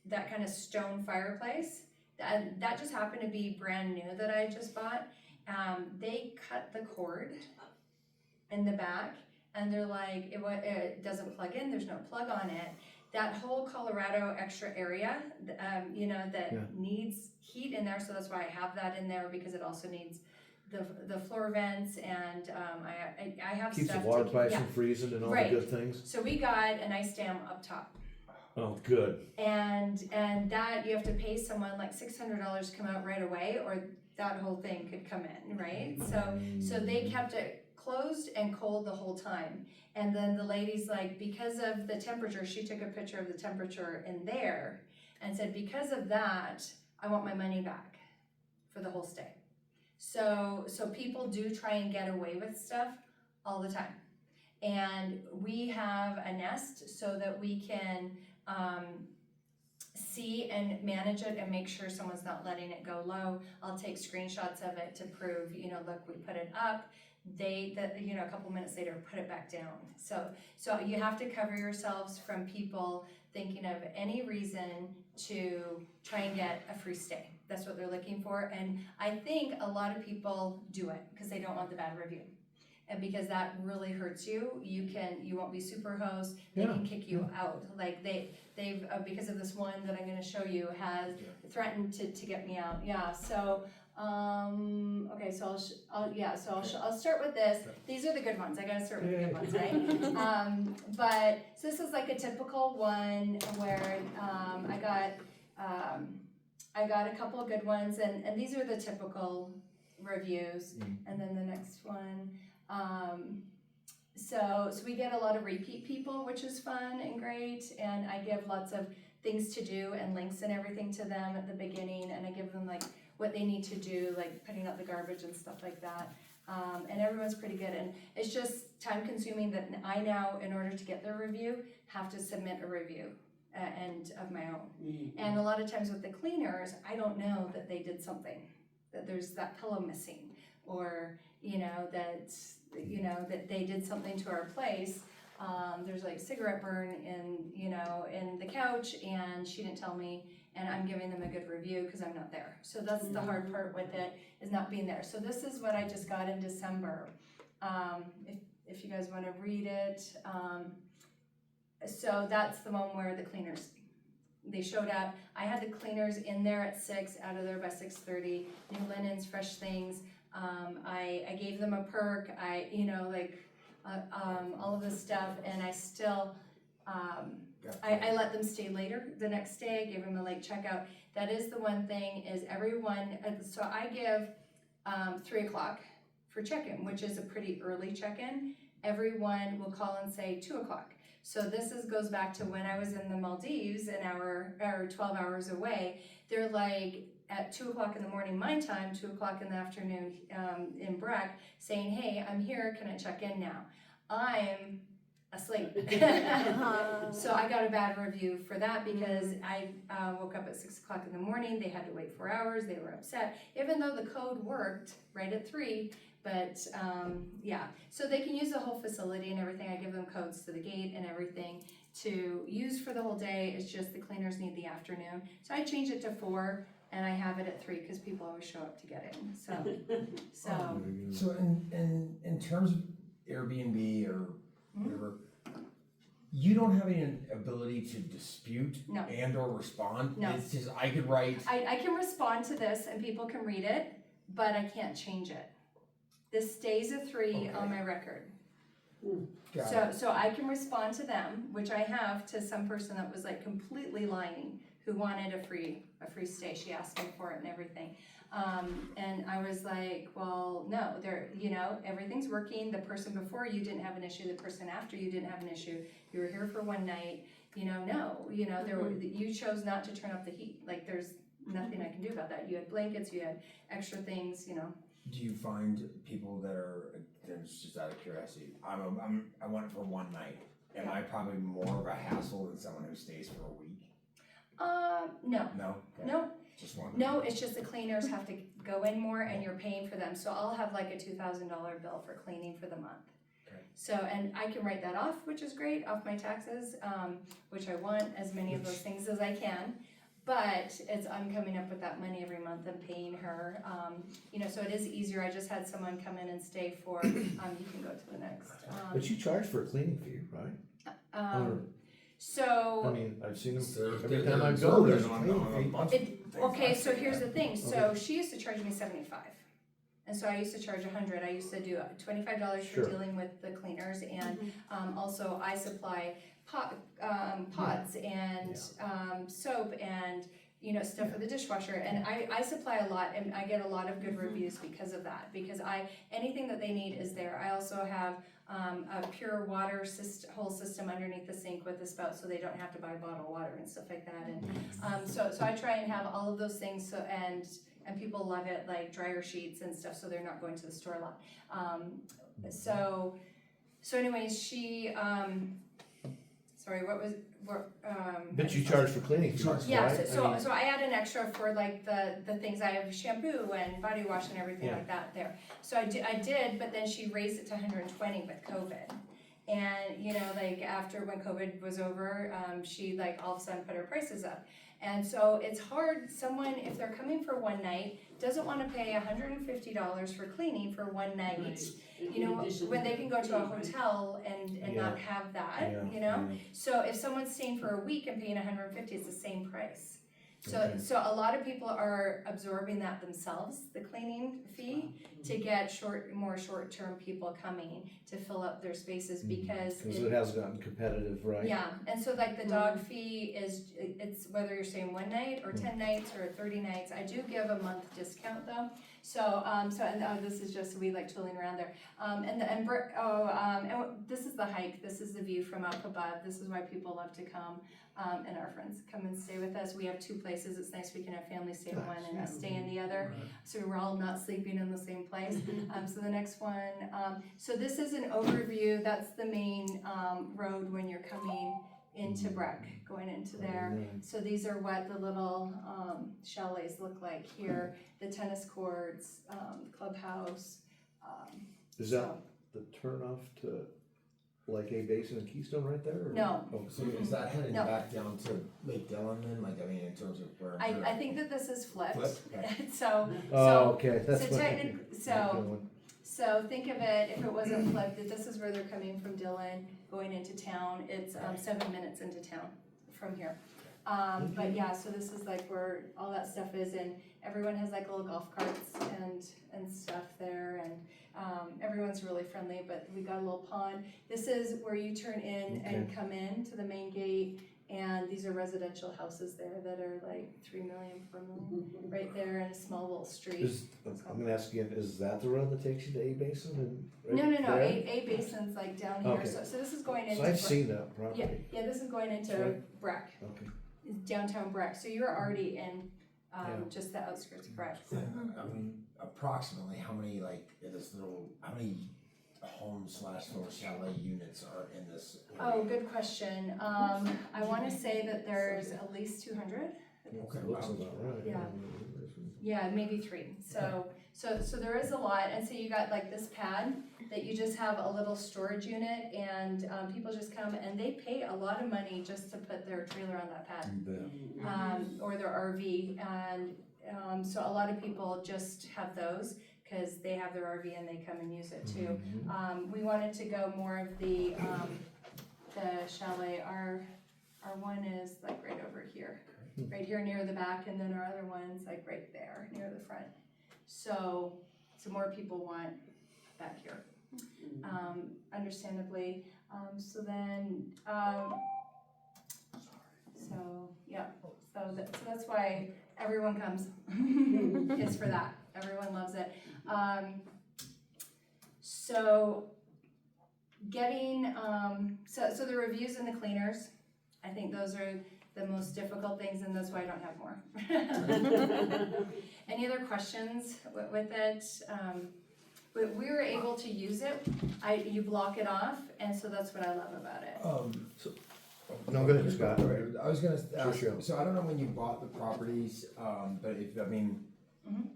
that kind of stone fireplace. That just happened to be brand new that I just bought. They cut the cord in the back, and they're like, it doesn't plug in, there's no plug on it. That whole Colorado extra area, that Yeah. needs heat in there, so that's why I have that in there, because it also needs the floor vents, and I have Keeps the stuff water to pipes yeah. from freezing and all Right. the good things. So we got an ice dam up top. Oh, good. And that you have to pay someone like $600 to come out right away, or that whole thing could come in, right? So they kept it closed and cold the whole time. And then the lady's like, because of the temperature, she took a picture of the temperature in there and said, because of that, I want my money back for the whole stay. So people do try and get away with stuff all the time. And we have a Nest so that we can see and manage it and make sure someone's not letting it go low. I'll take screenshots of it to prove, look, we put it up. A couple minutes later, put it back down. So you have to cover yourselves from people thinking of any reason to try and get a free stay. That's what they're looking for. And I think a lot of people do it because they don't want the bad review. And because that really hurts you, you won't be super host, they Yeah. can kick you out. Like they've because of this one that I'm gonna show you, has threatened to get me out. Yeah, so, okay, so I'll start with this. These are the good ones, I gotta start with the good ones, right? But, so this is like a typical one where, I got a couple of good ones, and these are the typical reviews. And then the next one, so we get a lot of repeat people, which is fun and great, and I give lots of things to do and links and everything to them at the beginning, and I give them like what they need to do, like putting out the garbage and stuff like that. And everyone's pretty good, and it's just time consuming that I now, in order to get their review, have to submit a review and of my own. And a lot of times with the cleaners, I don't know that they did something, that there's that pillow missing, or, that they did something to our place. There's like cigarette burn in the couch, and she didn't tell me, and I'm giving them a good review because I'm not there. So that's the hard part with it, is not being there. So this is what I just got in December. If you guys want to read it. So that's the one where the cleaners, they showed up. I had the cleaners in there at 6, out of there by 6:30, new linens, fresh things. I gave them a perk, all of this stuff, and I still, I let them stay later the next day. I gave them a late checkout. That is the one thing, is everyone, so I give 3 o'clock for check-in, which is a pretty early check-in. Everyone will call and say 2 o'clock. So this goes back to when I was in the Maldives, an hour or 12 hours away. They're like at 2 o'clock in the morning, my time, 2 o'clock in the afternoon in Breck, saying, hey, I'm here, can I check in now? I'm asleep. So I got a bad review for that, because I woke up at 6 o'clock in the morning. They had to wait 4 hours. They were upset, even though the code worked right at 3. But so they can use the whole facility and everything. I give them codes to the gate and everything to use for the whole day. It's just the cleaners need the afternoon. So I changed it to 4, and I have it at 3 because people always show up to get in. So in terms of Airbnb or whatever, you don't have any ability to dispute and or respond? No. It's just, I could write. I can respond to this and people can read it, but I can't change it. This stays a 3 on my record. So I can respond to them, which I have to some person that was like completely lying, who wanted a free stay. She asked me for it and everything. And I was like, well, no, everything's working. The person before you didn't have an issue. The person after you didn't have an issue. You were here for one night. You chose not to turn up the heat. Like, there's nothing I can do about that. You had blankets, you had extra things, Do you find people that are, it's just out of curiosity, I want it for one night. Am I probably more of a hassle than someone who stays for a week? No. No? Okay. No. Just one. No, it's just the cleaners have to go in more and you're paying for them. So I'll have like a $2,000 bill for cleaning for the month. Okay. So, and I can write that off, which is great, off my taxes, which I want as many of those things as I can. But I'm coming up with that money every month and paying her, so it is easier. I just had someone come in and stay for, you can go to the next. But you charge for a cleaning fee, right? So. I mean, I've seen them, They're every time I go, there's a on cleaning a fee. bunch of things. Okay, so here's the thing. So she used to charge me $75. And so I used to charge $100. I used to do $25 for Sure. dealing with the cleaners, and also I supply pots and soap and stuff for the dishwasher, and I supply a lot, and I get a lot of good reviews because of that, because anything that they need is there. I also have a pure water whole system underneath the sink with a spout, so they don't have to buy bottled water and stuff like that. And so I try and have all of those things, so and people love it, like dryer sheets and stuff, so they're not going to the store a lot. So anyways, she sorry, But you charge for cleaning fees, right? yeah, so I add an extra for like the things. I have shampoo and body wash and everything like that there. So I did, but then she raised it to 120 with COVID. And after when COVID was over, she all of a sudden put her prices up. And so it's hard, if they're coming for one night, doesn't want to pay $150 for cleaning for one night, when they can go to a hotel and not have that, So if someone's staying for a week and paying $150, it's the same price. So a lot of people are absorbing that themselves, the cleaning fee, to get more short-term people coming to fill up their spaces, because it has gotten competitive, right? Yeah, and so the dog fee it's whether you're staying one night or 10 nights or 30 nights. I do give a month discount though. So this is just, we like tooling around there. And this is the hike. This is the view from up above. This is why people love to come, and our friends come and stay with us. We have 2 places. It's nice we can have family stay in one and us stay in the other. So we're all not sleeping in the same place. So the next one, so this is an overview. That's the main road when you're coming into Breck, going into there. So these are what the little chalets look like here, the tennis courts, clubhouse. Is that the turnoff to like A Basin and Keystone right there? Or? No. Oh, So is that heading No. back down to Lake Dillon then? Like, I mean, in terms of where? I think that this is flipped. Flipped? Okay. So, oh, okay. That's so what technically, so think of it, if it wasn't flipped, that this is where they're coming from Dillon, going into town. It's 7 minutes into town from here. But yeah, so this is like where all that stuff is, and everyone has like little golf carts and stuff there, and everyone's really friendly, but we got a little pond. This is where you turn in and come in to the main gate, and these are residential houses there that are like 3 million, 4 million, right there in a small little street. I'm gonna ask again, is that the road that takes you to A Basin? And No, there? A Basin's like down here, Okay. so this is going into. So I've seen that property. Yeah, this is going into Right. Breck, Okay. downtown Breck, so you're already in, just the outskirts of Breck. And, I mean, approximately how many, like, in this little, how many homes / little chalet units are in this area? Oh, good question. I wanna say that there's at least 200. Okay, Looks wow. about right. Yeah. Yeah, maybe 3. So there is a lot, and so you got like this pad that you just have a little storage unit, and people just come and they pay a lot of money just to put their trailer on that pad. You bet. Or their RV, and so a lot of people just have those because they have their RV and they come and use it too. We wanted to go more of the chalet. Our one is like right over here, right here near the back, and then our other one's like right there near the front. So more people want back here, understandably. So that's why everyone comes. It's for that. Everyone loves it. So getting so the reviews and the cleaners, I think those are the most difficult things, and that's why I don't have more. Any other questions with it? But we were able to use it. You block it off, and so that's what I love about it. No, go ahead, Scott. I was gonna ask, Sure. so I don't know when you bought the properties, but if, I mean, Mhm.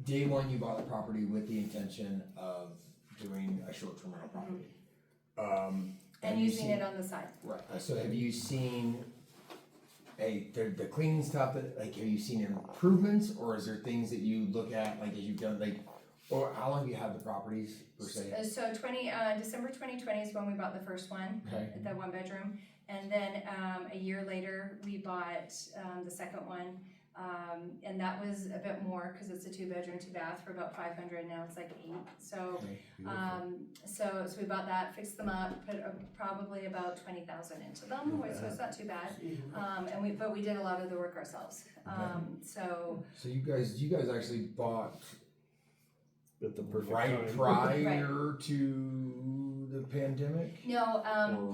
day one, you bought the property with the intention of doing a short-term rental property. And have you using seen- it on the side. Right, so have you seen the cleaning stuff, that, like, have you seen improvements, or is there things that you look at, like, as you've done, like, or how long have you had the properties, per se? So December 2020 is when we bought the first one, Okay. the 1 bedroom. And then a year later, we bought the second one. And that was a bit more because it's a 2 bedroom, 2 bath for about 500. Now it's like 8. So so we bought that, fixed them up, put probably about 20,000 into them, so it's not too bad. But we did a lot of the work ourselves. So you guys actually bought At the perfect right time. prior to the pandemic? no,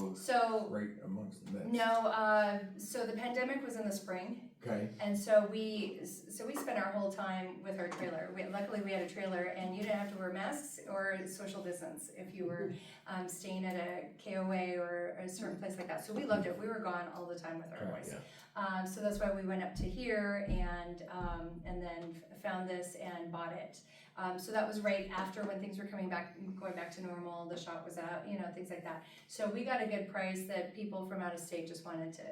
Or so right amongst the mix? no, so the pandemic was in the spring. Okay, And so we spent our whole time with our trailer. Luckily, we had a trailer, and you didn't have to wear masks or social distance if you were staying at a KOA or a certain place like that. So we loved it. We were gone all the time with our boys. So that's why we went up to here and then found this and bought it. So that was right after when things were going back to normal. The shop was out, things like that. So we got a good price that people from out of state just wanted to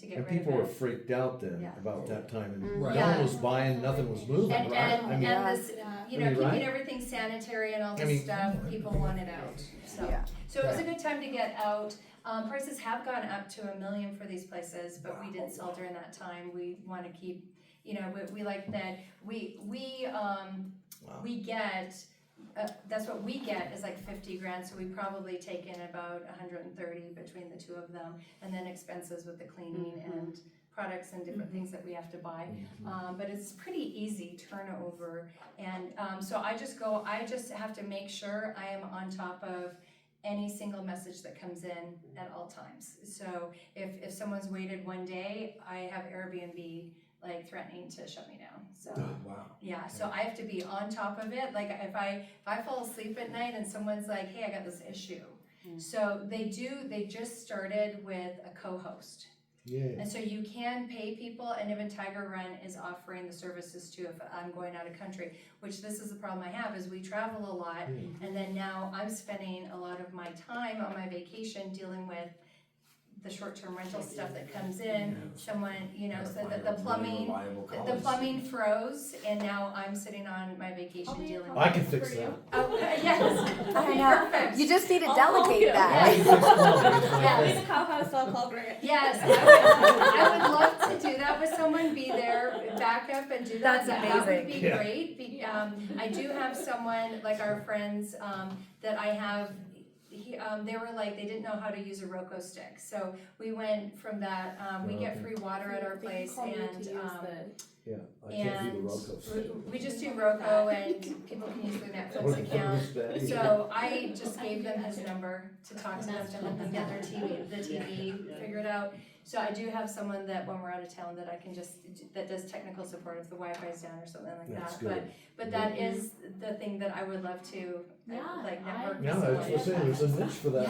get And rid people of were it. freaked out then Yeah. about that time, and Right. no one was buying, nothing was moving, And, right? and, I mean, and this, Yeah. keeping right? everything sanitary and all this I mean- stuff, people wanted out, so. Yeah. So it was a good time to get out. Prices have gone up to $1 million for these places, but we didn't sell during that time. We wanna keep, we like that, we get, that's what we get is like 50 grand, so we probably take in about 130 between the two of them, and then expenses with the cleaning and products and different things that we have to buy. But it's pretty easy turnover, and so I just have to make sure I am on top of any single message that comes in at all times. So if someone's waited 1 day, I have Airbnb like threatening to shut me down, so. wow. Yeah, so I have to be on top of it. Like if I fall asleep at night and someone's like, "Hey, I got this issue," So they just started with a co-host. Yeah. And so you can pay people, and even Tiger Run is offering the services too if I'm going out of country, which this is the problem I have, is we travel a lot, and then now I'm spending a lot of my time on my vacation dealing with the short-term rental stuff that comes in, someone, so that the plumbing froze, and now I'm sitting on my vacation dealing with I can fix that. Oh, yes. I know. Perfect. You just need to I'll delegate help that. I can fix plumbing, it's my Yeah. thing. Need a co-host, I'll call Grant. Yes, I would love to do that with someone, be there, back up and do that. That's That would amazing. be Yeah. great. I do have someone, like our friends, that I have, they were like, they didn't know how to use a Roco stick. So we went from that, we get free water at our place, and, Yeah, I can't do the and Roku stick. we just do Roco, and people can use their Netflix account. So I just gave them his number to talk to them, to help them get their TV figured out. So I do have someone that when we're out of town that I can that does technical support if the Wi-Fi's down or something like That's that. good. But that is the thing that I would love to, like, network with Yeah, someone. that's what I'm saying, there's a niche for that.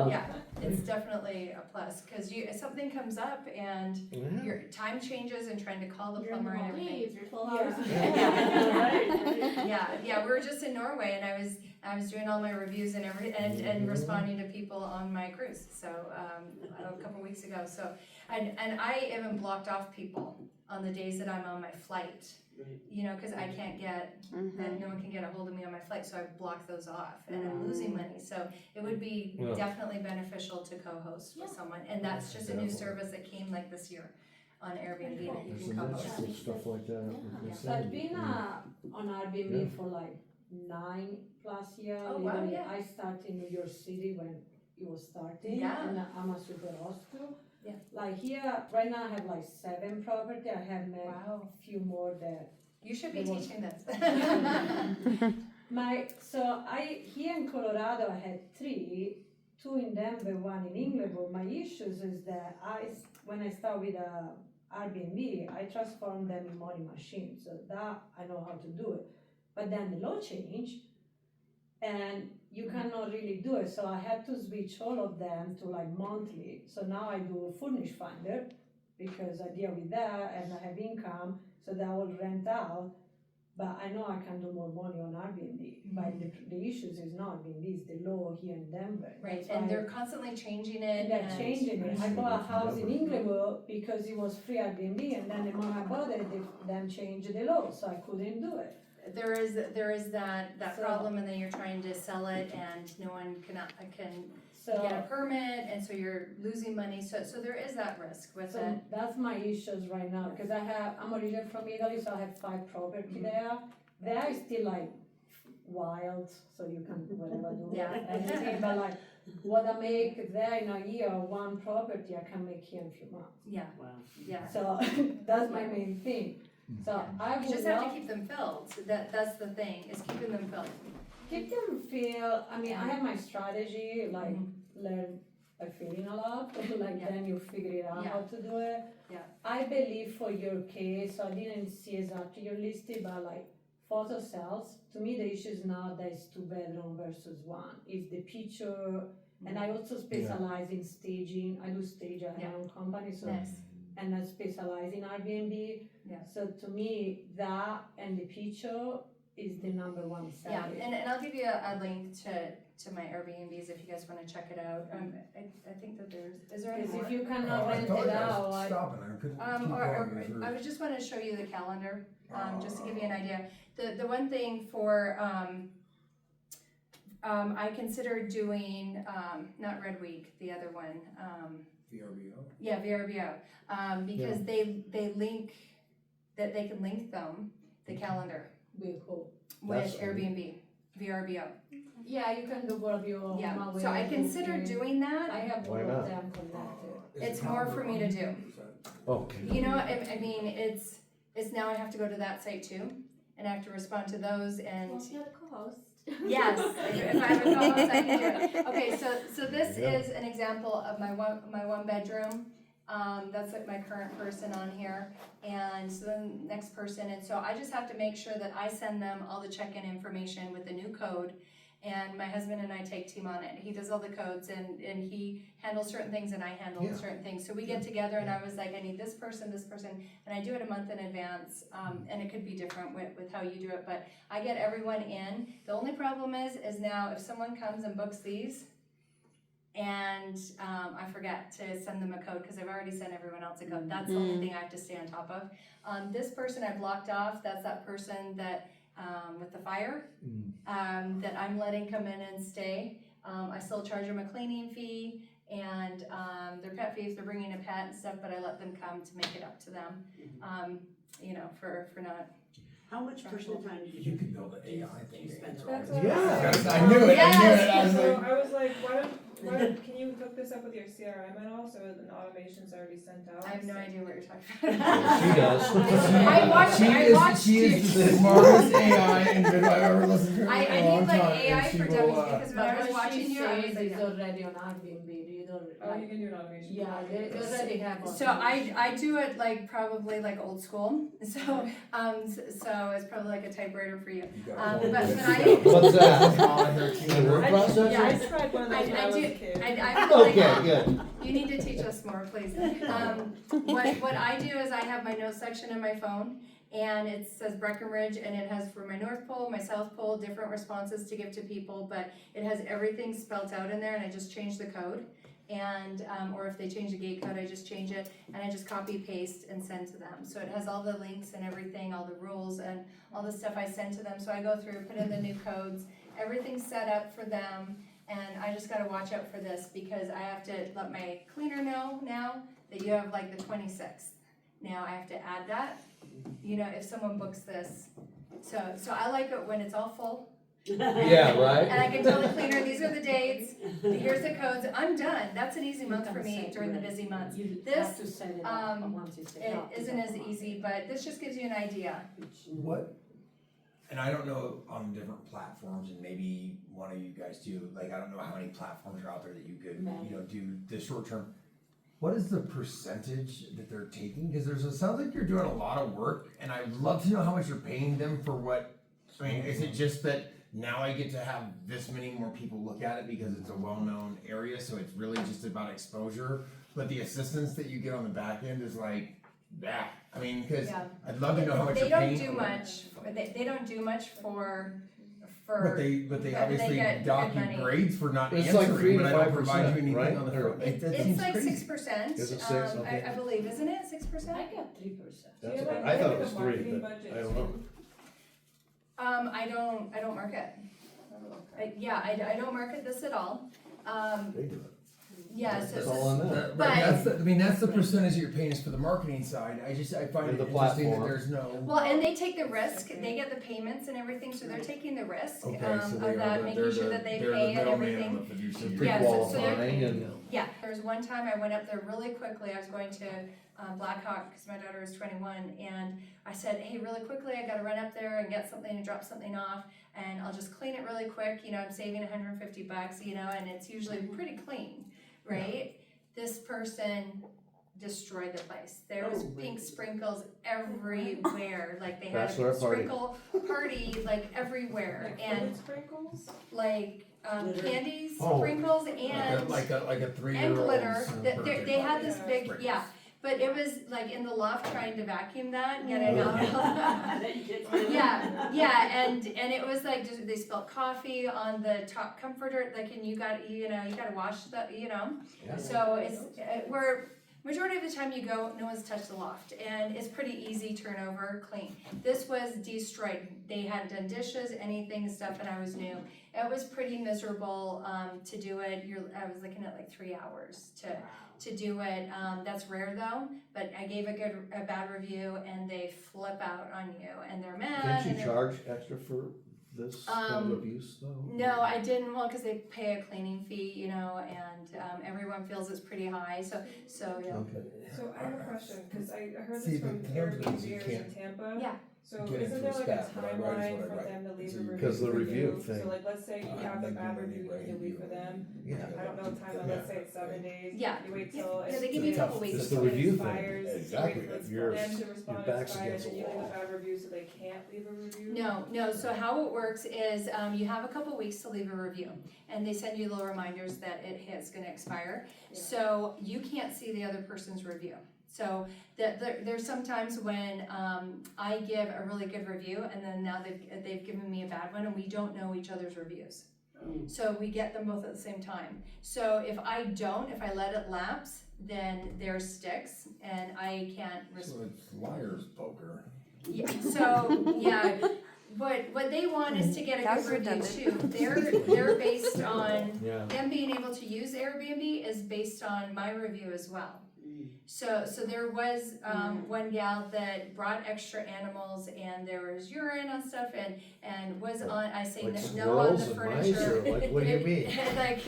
Yeah, it's definitely a plus, cause if something comes up and Yeah. your time changes and trying to call the You're in the plumber and everything. Maldives, you're 12 hours Yeah, we were just in Norway, and I was doing all my reviews and and responding to people on my cruise, so, a couple weeks ago, so, and I even blocked off people on the days that I'm on my flight, cause I can't get, and no one can get a hold of me on my flight, so I blocked those off, and I'm losing money, so it would be Yeah. definitely beneficial to co-host with someone, and that's just a new service that came like this year on Airbnb that you There's can a niche co-host. for stuff like that. Yeah. So I've been on Airbnb for like 9+ years. Oh, wow, Literally, yeah. I started in New York City when it was starting, Yeah. and I'm a super host too. Yeah. Like here, right now I have like 7 property. I have met Wow. a few more that You should be It was- teaching this. Here in Colorado I had 3, 2 in Denver, 1 in Inglewood. My issues is that when I start with Airbnb, I transform them in money machines, so that I know how to do it. But then the law changed, and you cannot really do it, so I had to switch all of them to like monthly. So now I do Furnish Finder, because I deal with that and I have income, so that will rent out. But I know I can do more money on Airbnb. But the issues is not Airbnb, it's the law here in Denver. Right, That's and why- they're constantly changing it. and they're changing it. I bought a house in Denver. Inglewood because it was free Airbnb, and then the moment I bought it, they then changed the law, so I couldn't do it. There is that So- problem, and then you're trying to sell it, and no one can get a So, permit, and so you're losing money. So there is that risk with so it. that's my issues right now, because I'm originally from Italy, so I have 5 property Mm-hmm. there. There is still like wild, so you can do whatever do Yeah. anything, but like what I make there in a year, 1 property, I can make here in a few months. Yeah, Wow. yeah. So that's my main thing. So I You would just have to love keep them filled. That's the thing, is keeping them filled. keep them feel, I mean, I have my strategy, like learn by feeling a lot, like Yeah. then you figure it out Yeah. how to do it. Yeah. I believe for your case, I didn't see exactly your listing, but like photo cells, to me the issue is not that it's 2 bedroom versus 1, it's the picture, and I also specialize in staging, I do stage, I have my own company, so Nice. and I specialize in Airbnb. Yeah. So to me, that and the picture is the number 1 Yeah, selling. and I'll give you a link to my Airbnbs if you guys wanna check it out. I think that is there any Because more? if you Oh, cannot I rent told it you I out, was I- stopping, I couldn't keep Or going. I would just wanna show you the calendar, just to give you an idea. The one thing for, I considered doing, not Red Week, the other one, VRBO. yeah, VRBO, because they link, that they can link them, the calendar, Be cool. with That's cool. Airbnb, VRBO. Yeah, you can do VRBO. Yeah, Huawei, so I considered Booking. doing I that. have Why all not? of them connected. It's more for me to do. Okay. You know, I mean, it's now I have to go to that site too, and I have to respond to those, and Well, if you have a co-host. yes, if I have a co-host, I can do it. Okay, so this Yeah. is an example of my one bedroom. That's like my current person on here, and so the next person, and so I just have to make sure that I send them all the check-in information with the new code, and my husband and I take team on it. He does all the codes, and he handles certain things, and I handle Yeah. certain things. So we get together, and I was like, I need this person, and I do it a month in advance, and it could be different with how you do it, but I get everyone in. The only problem is now if someone comes and books these, and I forget to send them a code because I've already sent everyone else a code. That's the only thing I have to stay on top of. This person I blocked off. That's that person that with the fire that I'm letting come in and stay. I still charge them a cleaning fee and their pet fee if they're bringing a pet and stuff, but I let them come to make it up to them. You know, for not. How much personal time did You could build an AI thing. spend? That's on what Yeah. I knew it, Yes. I was So like, I was like, can you hook this up with your CRM at all, so an automation's already sent out? I have no idea what you're talking about. She does. I watched she you. is the smartest AI individual I've ever listened to in I a need long like time, AI and she for will, dummies because when I was But what watching she you, I was says like, is already on Airbnb, you don't, Oh, you like, can do an automation. yeah, they already have. so I do it like probably like old school. So so it's probably like a typewriter for you. You got a But whole I What's that? on her team. Word processor? Yeah, I tried one of those I when I was do- a kid. I feel like Okay, good. you need to teach us more, please. What I do is I have my notes section in my phone, and it says Breckenridge, and it has for my North Pole, my South Pole, different responses to give to people, but it has everything spelt out in there, and I just change the code. And, or if they change the gate code, I just change it, and I just copy, paste, and send to them. So it has all the links and everything, all the rules, and all the stuff I send to them. So I go through, put in the new codes, everything's set up for them, and I just gotta watch out for this, because I have to let my cleaner know now that you have like the 26th. Now I have to add that, you know, if someone books this. So I like it when it's all full. Yeah, right? And I can tell the cleaner, these are the dates, here's the codes, I'm done. That's an easy You month can for me set during the it. busy months. You This, have to set it up once you set it It up. isn't as easy, but this just gives you an idea. What, and I don't know on different platforms, and maybe one of you guys do, like, I don't know how many platforms are out there that you could, you know, do the short term. What is the percentage that they're taking? Cause it sounds like you're doing a lot of work, and I'd love to know how much you're paying them for what, I mean, is it just that now I get to have this many more people look at it because it's a well-known area, so it's really just about exposure, but the assistance that you get on the back end is like, yeah, I mean, cause Yeah. I'd love to know how much They you're paying. don't do much, they don't do much for, But they but they obviously get dock good you money. grades for not It's like answering, 3 but to I don't provide you 5%, anything right? on the Or- front. That it's seems like crazy. 6%. Is it 6? Okay. I believe, isn't it 6%? I got 3%. That's Do you what- have I thought like it was a 3, marketing but budget I don't know. too? I don't market. I don't market this at all. They do it. Yeah, so. It's all on them. Right, But- that's the percentage that you're paying is for the marketing side. I find And it the interesting that platform. there's no. Well, and they take the risk, they get the payments and everything, so they're taking the risk Okay, of so they are that, the, making they're sure the, that they they're pay the and middleman everything. on the fiduciary. They're Yeah, so they're- pre-qualifying and, Yeah, there was one time I went up there really quickly, I was going to Blackhawk, because my daughter is 21, and I said, hey, really quickly, I gotta run up there and get something and drop something off, and I'll just clean it really quick, you know, I'm saving $150, you know, and it's usually pretty clean, right? This person destroyed the place. There was pink sprinkles everywhere, like they had a Bachelor party. sprinkle party like everywhere, Like and food sprinkles? like Glitter. candies, Oh. sprinkles, and Like a and 3-year-old. glitter. They had this big, Birthday yeah, but it was like in the loft trying to vacuum that, and get it out. Yeah, and it was like just, they spilled coffee on the top comforter, like, and you gotta wash the, you know. Yeah. So it's where majority of the time you go, no one's touched the loft, and it's pretty easy turnover, clean. This was destroyed. They hadn't done dishes, anything, stuff, and I was new. It was pretty miserable to do it. I was looking at like 3 hours to do it. That's rare though, but I gave a bad review, and they flip out on you, and they're mad. can't and you charge extra for this kind of abuse though? No, I didn't. Well, because they pay a cleaning fee, you know, and everyone feels it's pretty high. So yeah. Okay. So I have a question, cause I heard See, this from the Airbnbs you Airbnbers can't- in Tampa. Yeah. So Get isn't into there a like a spat, but I write timeline what I for write. them to leave So a you- review? 'Cause the for review you? thing. So like, let's say you have a Thank bad you, review, you anyway, delete for them. Yeah. I don't know the timeline, let's say it's 7 days. Yeah. You wait Yeah, till yeah, it. they give you a couple it weeks. It's the review thing. expires, you Exactly. wait for You're- them to respond, your back's expires, against and the you leave wall. a bad review so they can't leave a review? No, so how it works is, you have a couple weeks to leave a review, and they send you little reminders that it is gonna expire. Yeah. So you can't see the other person's review. So there's sometimes when, I give a really good review, and then now they've given me a bad one, and we don't know each other's reviews. So we get them both at the same time. So if I let it lapse, then theirs sticks, and I can't So it's liar's poker. Yeah, so, yeah, what they want is to get a That good was review redundant. too. They're based on, Yeah. them being able to use Airbnb is based on my review as well. So there was, one gal that brought extra animals, and there was urine on stuff, and was on, I say Like no on the squirrels and mice, furniture. or like, what do you mean? Like,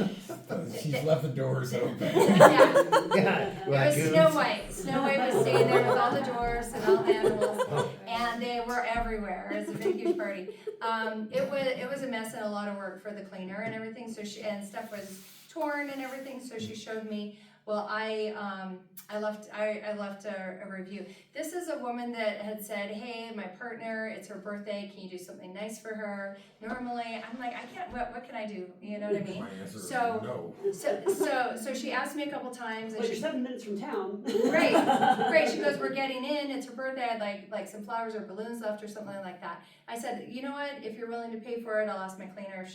She's left the doors open. yeah, Yeah, it was Snow White. Snow White was staying there with all the doors and all the animals. Oh. And they were everywhere. It was a big, huge party. It was a mess and a lot of work for the cleaner and everything. So and stuff was torn and everything. So she showed me. Well, I left a review. This is a woman that had said, "Hey, my partner, it's her birthday. Can you do something nice for her?" Normally, I'm like, I can't. What can I do? You know what I mean? My answer is So- no. So she asked me a couple times, and But you're she 7 minutes from town. Great. She goes, "We're getting in. It's her birthday. I'd like some flowers or balloons left or something like that." I said, "You know what? If you're willing to pay for it, I'll ask my cleaner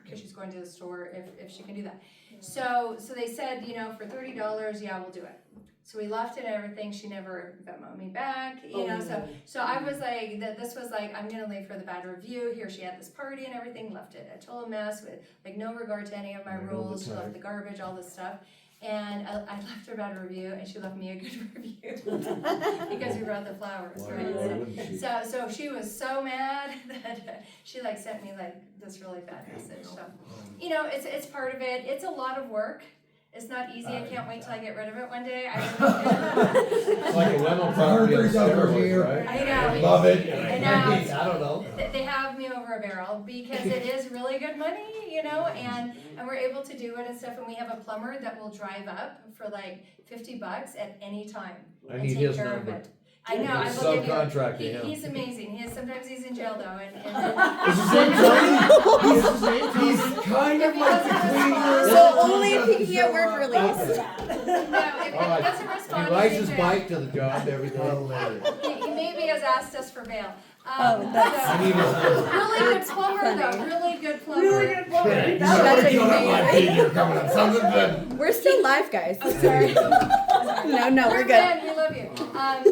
because she's going to the store if she can do that." So they said, for $30, yeah, we'll do it. So we left it and everything. She never Venmoed me back, So I was like, this was like, I'm gonna leave for the bad review. Here she had this party and everything, left it a total mess with like no regard to any of my I know the rules. She type. left the garbage, all this stuff. And I left her a bad review, and she left me a good review because we brought the flowers, Why right? wouldn't she? So she was so mad that she sent me this really bad message. So it's part of it. It's a lot of work. It's not easy. I can't wait till I get rid of it one day. It's like a rental property on steroids, right? I know. Love it. I know. I don't know. They have me over a barrel because it is really good money, and we're able to do it and stuff. And we have a plumber that will drive up for like $50 at any time I and need take his care of number. it. I know. I He's will give you. subcontracting him. He's amazing. Sometimes he's in jail though, and Is his name Tony? Is his name Tony? He's kind of like the cleaner. So only if he can get work release. no, if he doesn't respond, He rides he's his in jail. bike to the job every day. He maybe has asked us for bail. Oh, that's- I need his number. Really good That's plumber funny. though. Really good plumber. Really good plumber. Yeah, you That's sound like you don't have my amazing. page here coming up. Sounds good. We're still live, guys. I'm sorry. No, we're good. Good. We love you.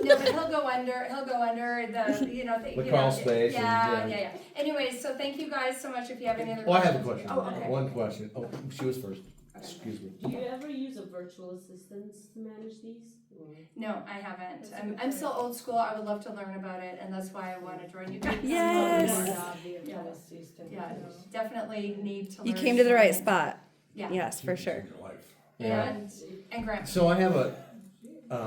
No, but he'll go under the The crawl space and, Yeah, yeah. yeah. Anyways, so thank you guys so much. If you have any other Well, I have a questions. question. Oh, okay. One question. Oh, she was first. Excuse me. Do you ever use a virtual assistant to manage these? Or- No, I haven't. I'm still old school. I would love to learn about it, and that's why I want to join you guys. Yes. Yeah. Yeah, definitely need to learn. You came to the right more. spot. Yeah. Yes, for sure. Change your life. Yeah. And Grant. So I have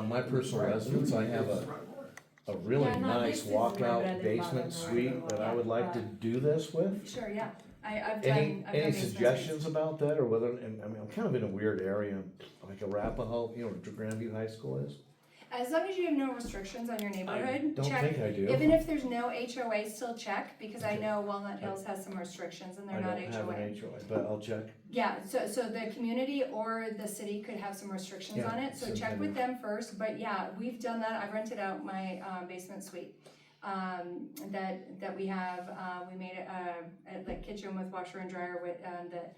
my personal residence, I have a really Yeah, no, nice this is my bread walkout and basement butter, suite right? that I would like to do this with. Sure, yeah. I've Any done any business suggestions about that, or whether, and I mean, I'm kind of in a weird area, like Arapahoe, Grandview High School is? As long as you have no restrictions on your neighborhood, Don't check. think I do. Even if there's no HOA, still check, because I know Walnut Hills has some restrictions and I they're not don't have HOA. an HOA, but I'll check. Yeah, so the community or the city could have some restrictions Yeah, on it, so check with them first, but yeah, we've done that. I've rented out my basement suite. That we have, we made it a like kitchen with washer and dryer with, that,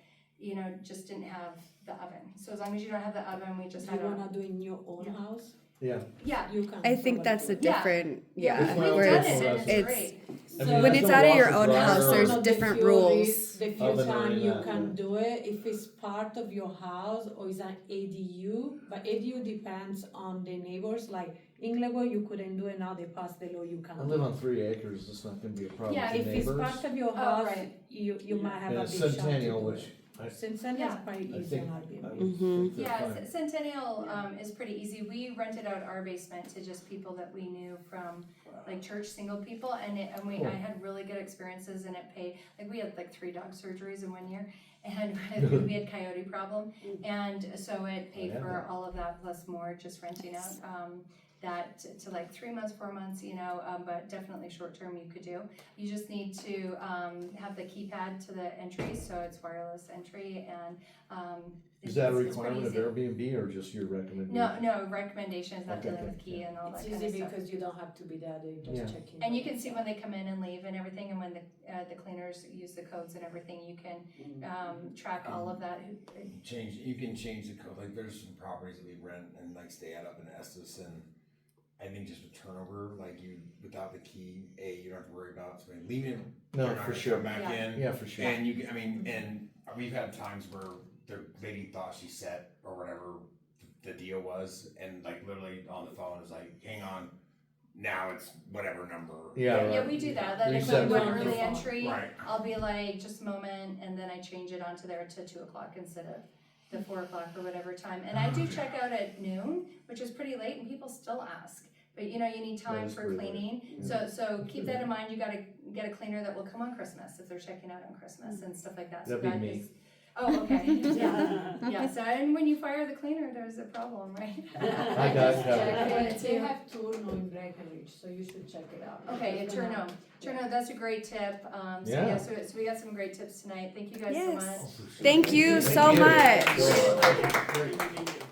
just didn't have the oven. So as long as you don't have the oven, we just Do had you a, wanna do in your own Yeah. house? Yeah, yeah. You can. I think probably that's do a it. Yeah. different, We've yeah, done where it it's, and it's it's great. I mean, when there's it's no out of your washer own dryer house, or- there's No, different the few rules. The few Oven or time any you of that, can do it, if it's part of your house or it's an ADU, but ADU depends on the neighbors, like Inglewood, you couldn't do it, now they passed the law, you I can. live on 3 acres, it's not gonna be a problem Yeah, with If the it's neighbors. part of your Oh, house, right. you might have And a it's big chance to Centennial, do which it. Centennial's quite I easy think- on I Airbnb. would think they're Yeah, fine. Centennial is pretty easy. We rented out our basement to just people that we knew from like church single people, and Cool. I had really good experiences, and it paid, like we had like 3 dog surgeries in 1 year, and we had coyote problem, and so it paid Yeah. for all of that plus more just renting out that to like 3 months, 4 months, you know, but definitely short term you could do. You just need to have the keypad to the entry, so it's wireless entry, and Is that a it's pretty requirement of easy. Airbnb or just your recommendation? No, recommendations, not Okay, dealing with okay, key and all that It's kind easy of stuff. because you don't have to be there, they Yeah. just check in. And you can see when they come in and leave and everything, and when the cleaners use the codes and everything, you can track all of that. You can change the code, like there's some properties that we rent and like stay at up in Estes, and I think just with turnover, like without the key, you don't have to worry about somebody leaving. No, they're not for gonna sure. come back Yeah. in. Yeah, for sure. And and we've had times where the lady thought she set or whatever the deal was, and like literally on the phone is like, hang on, now it's whatever number. Yeah, Yeah, right. we do that. Like Reset if we want it. early entry, Right. I'll be like, just a moment, and then I change it onto there to 2 o'clock instead of the 4 o'clock or whatever time. And I do check out at noon, which is pretty late, and people still ask. But you know, you need time That is for pretty late. cleaning, Yeah. so keep that in mind. You gotta get a cleaner that will come on Christmas if they're checking out on Christmas and stuff like that. So That'd be that me. is- Oh, okay, yeah, so, and when you fire the cleaner, there's a problem, right? Hi, guys. Check it. They have Turno in Breckenridge, so you should check it out. Okay, Because Turno, they're not- Turno, that's a great tip. So Yeah. yeah, so we got some great tips tonight. Thank you guys so Yes. much. Oh, for sure. Thank you Thank so you. much. Great.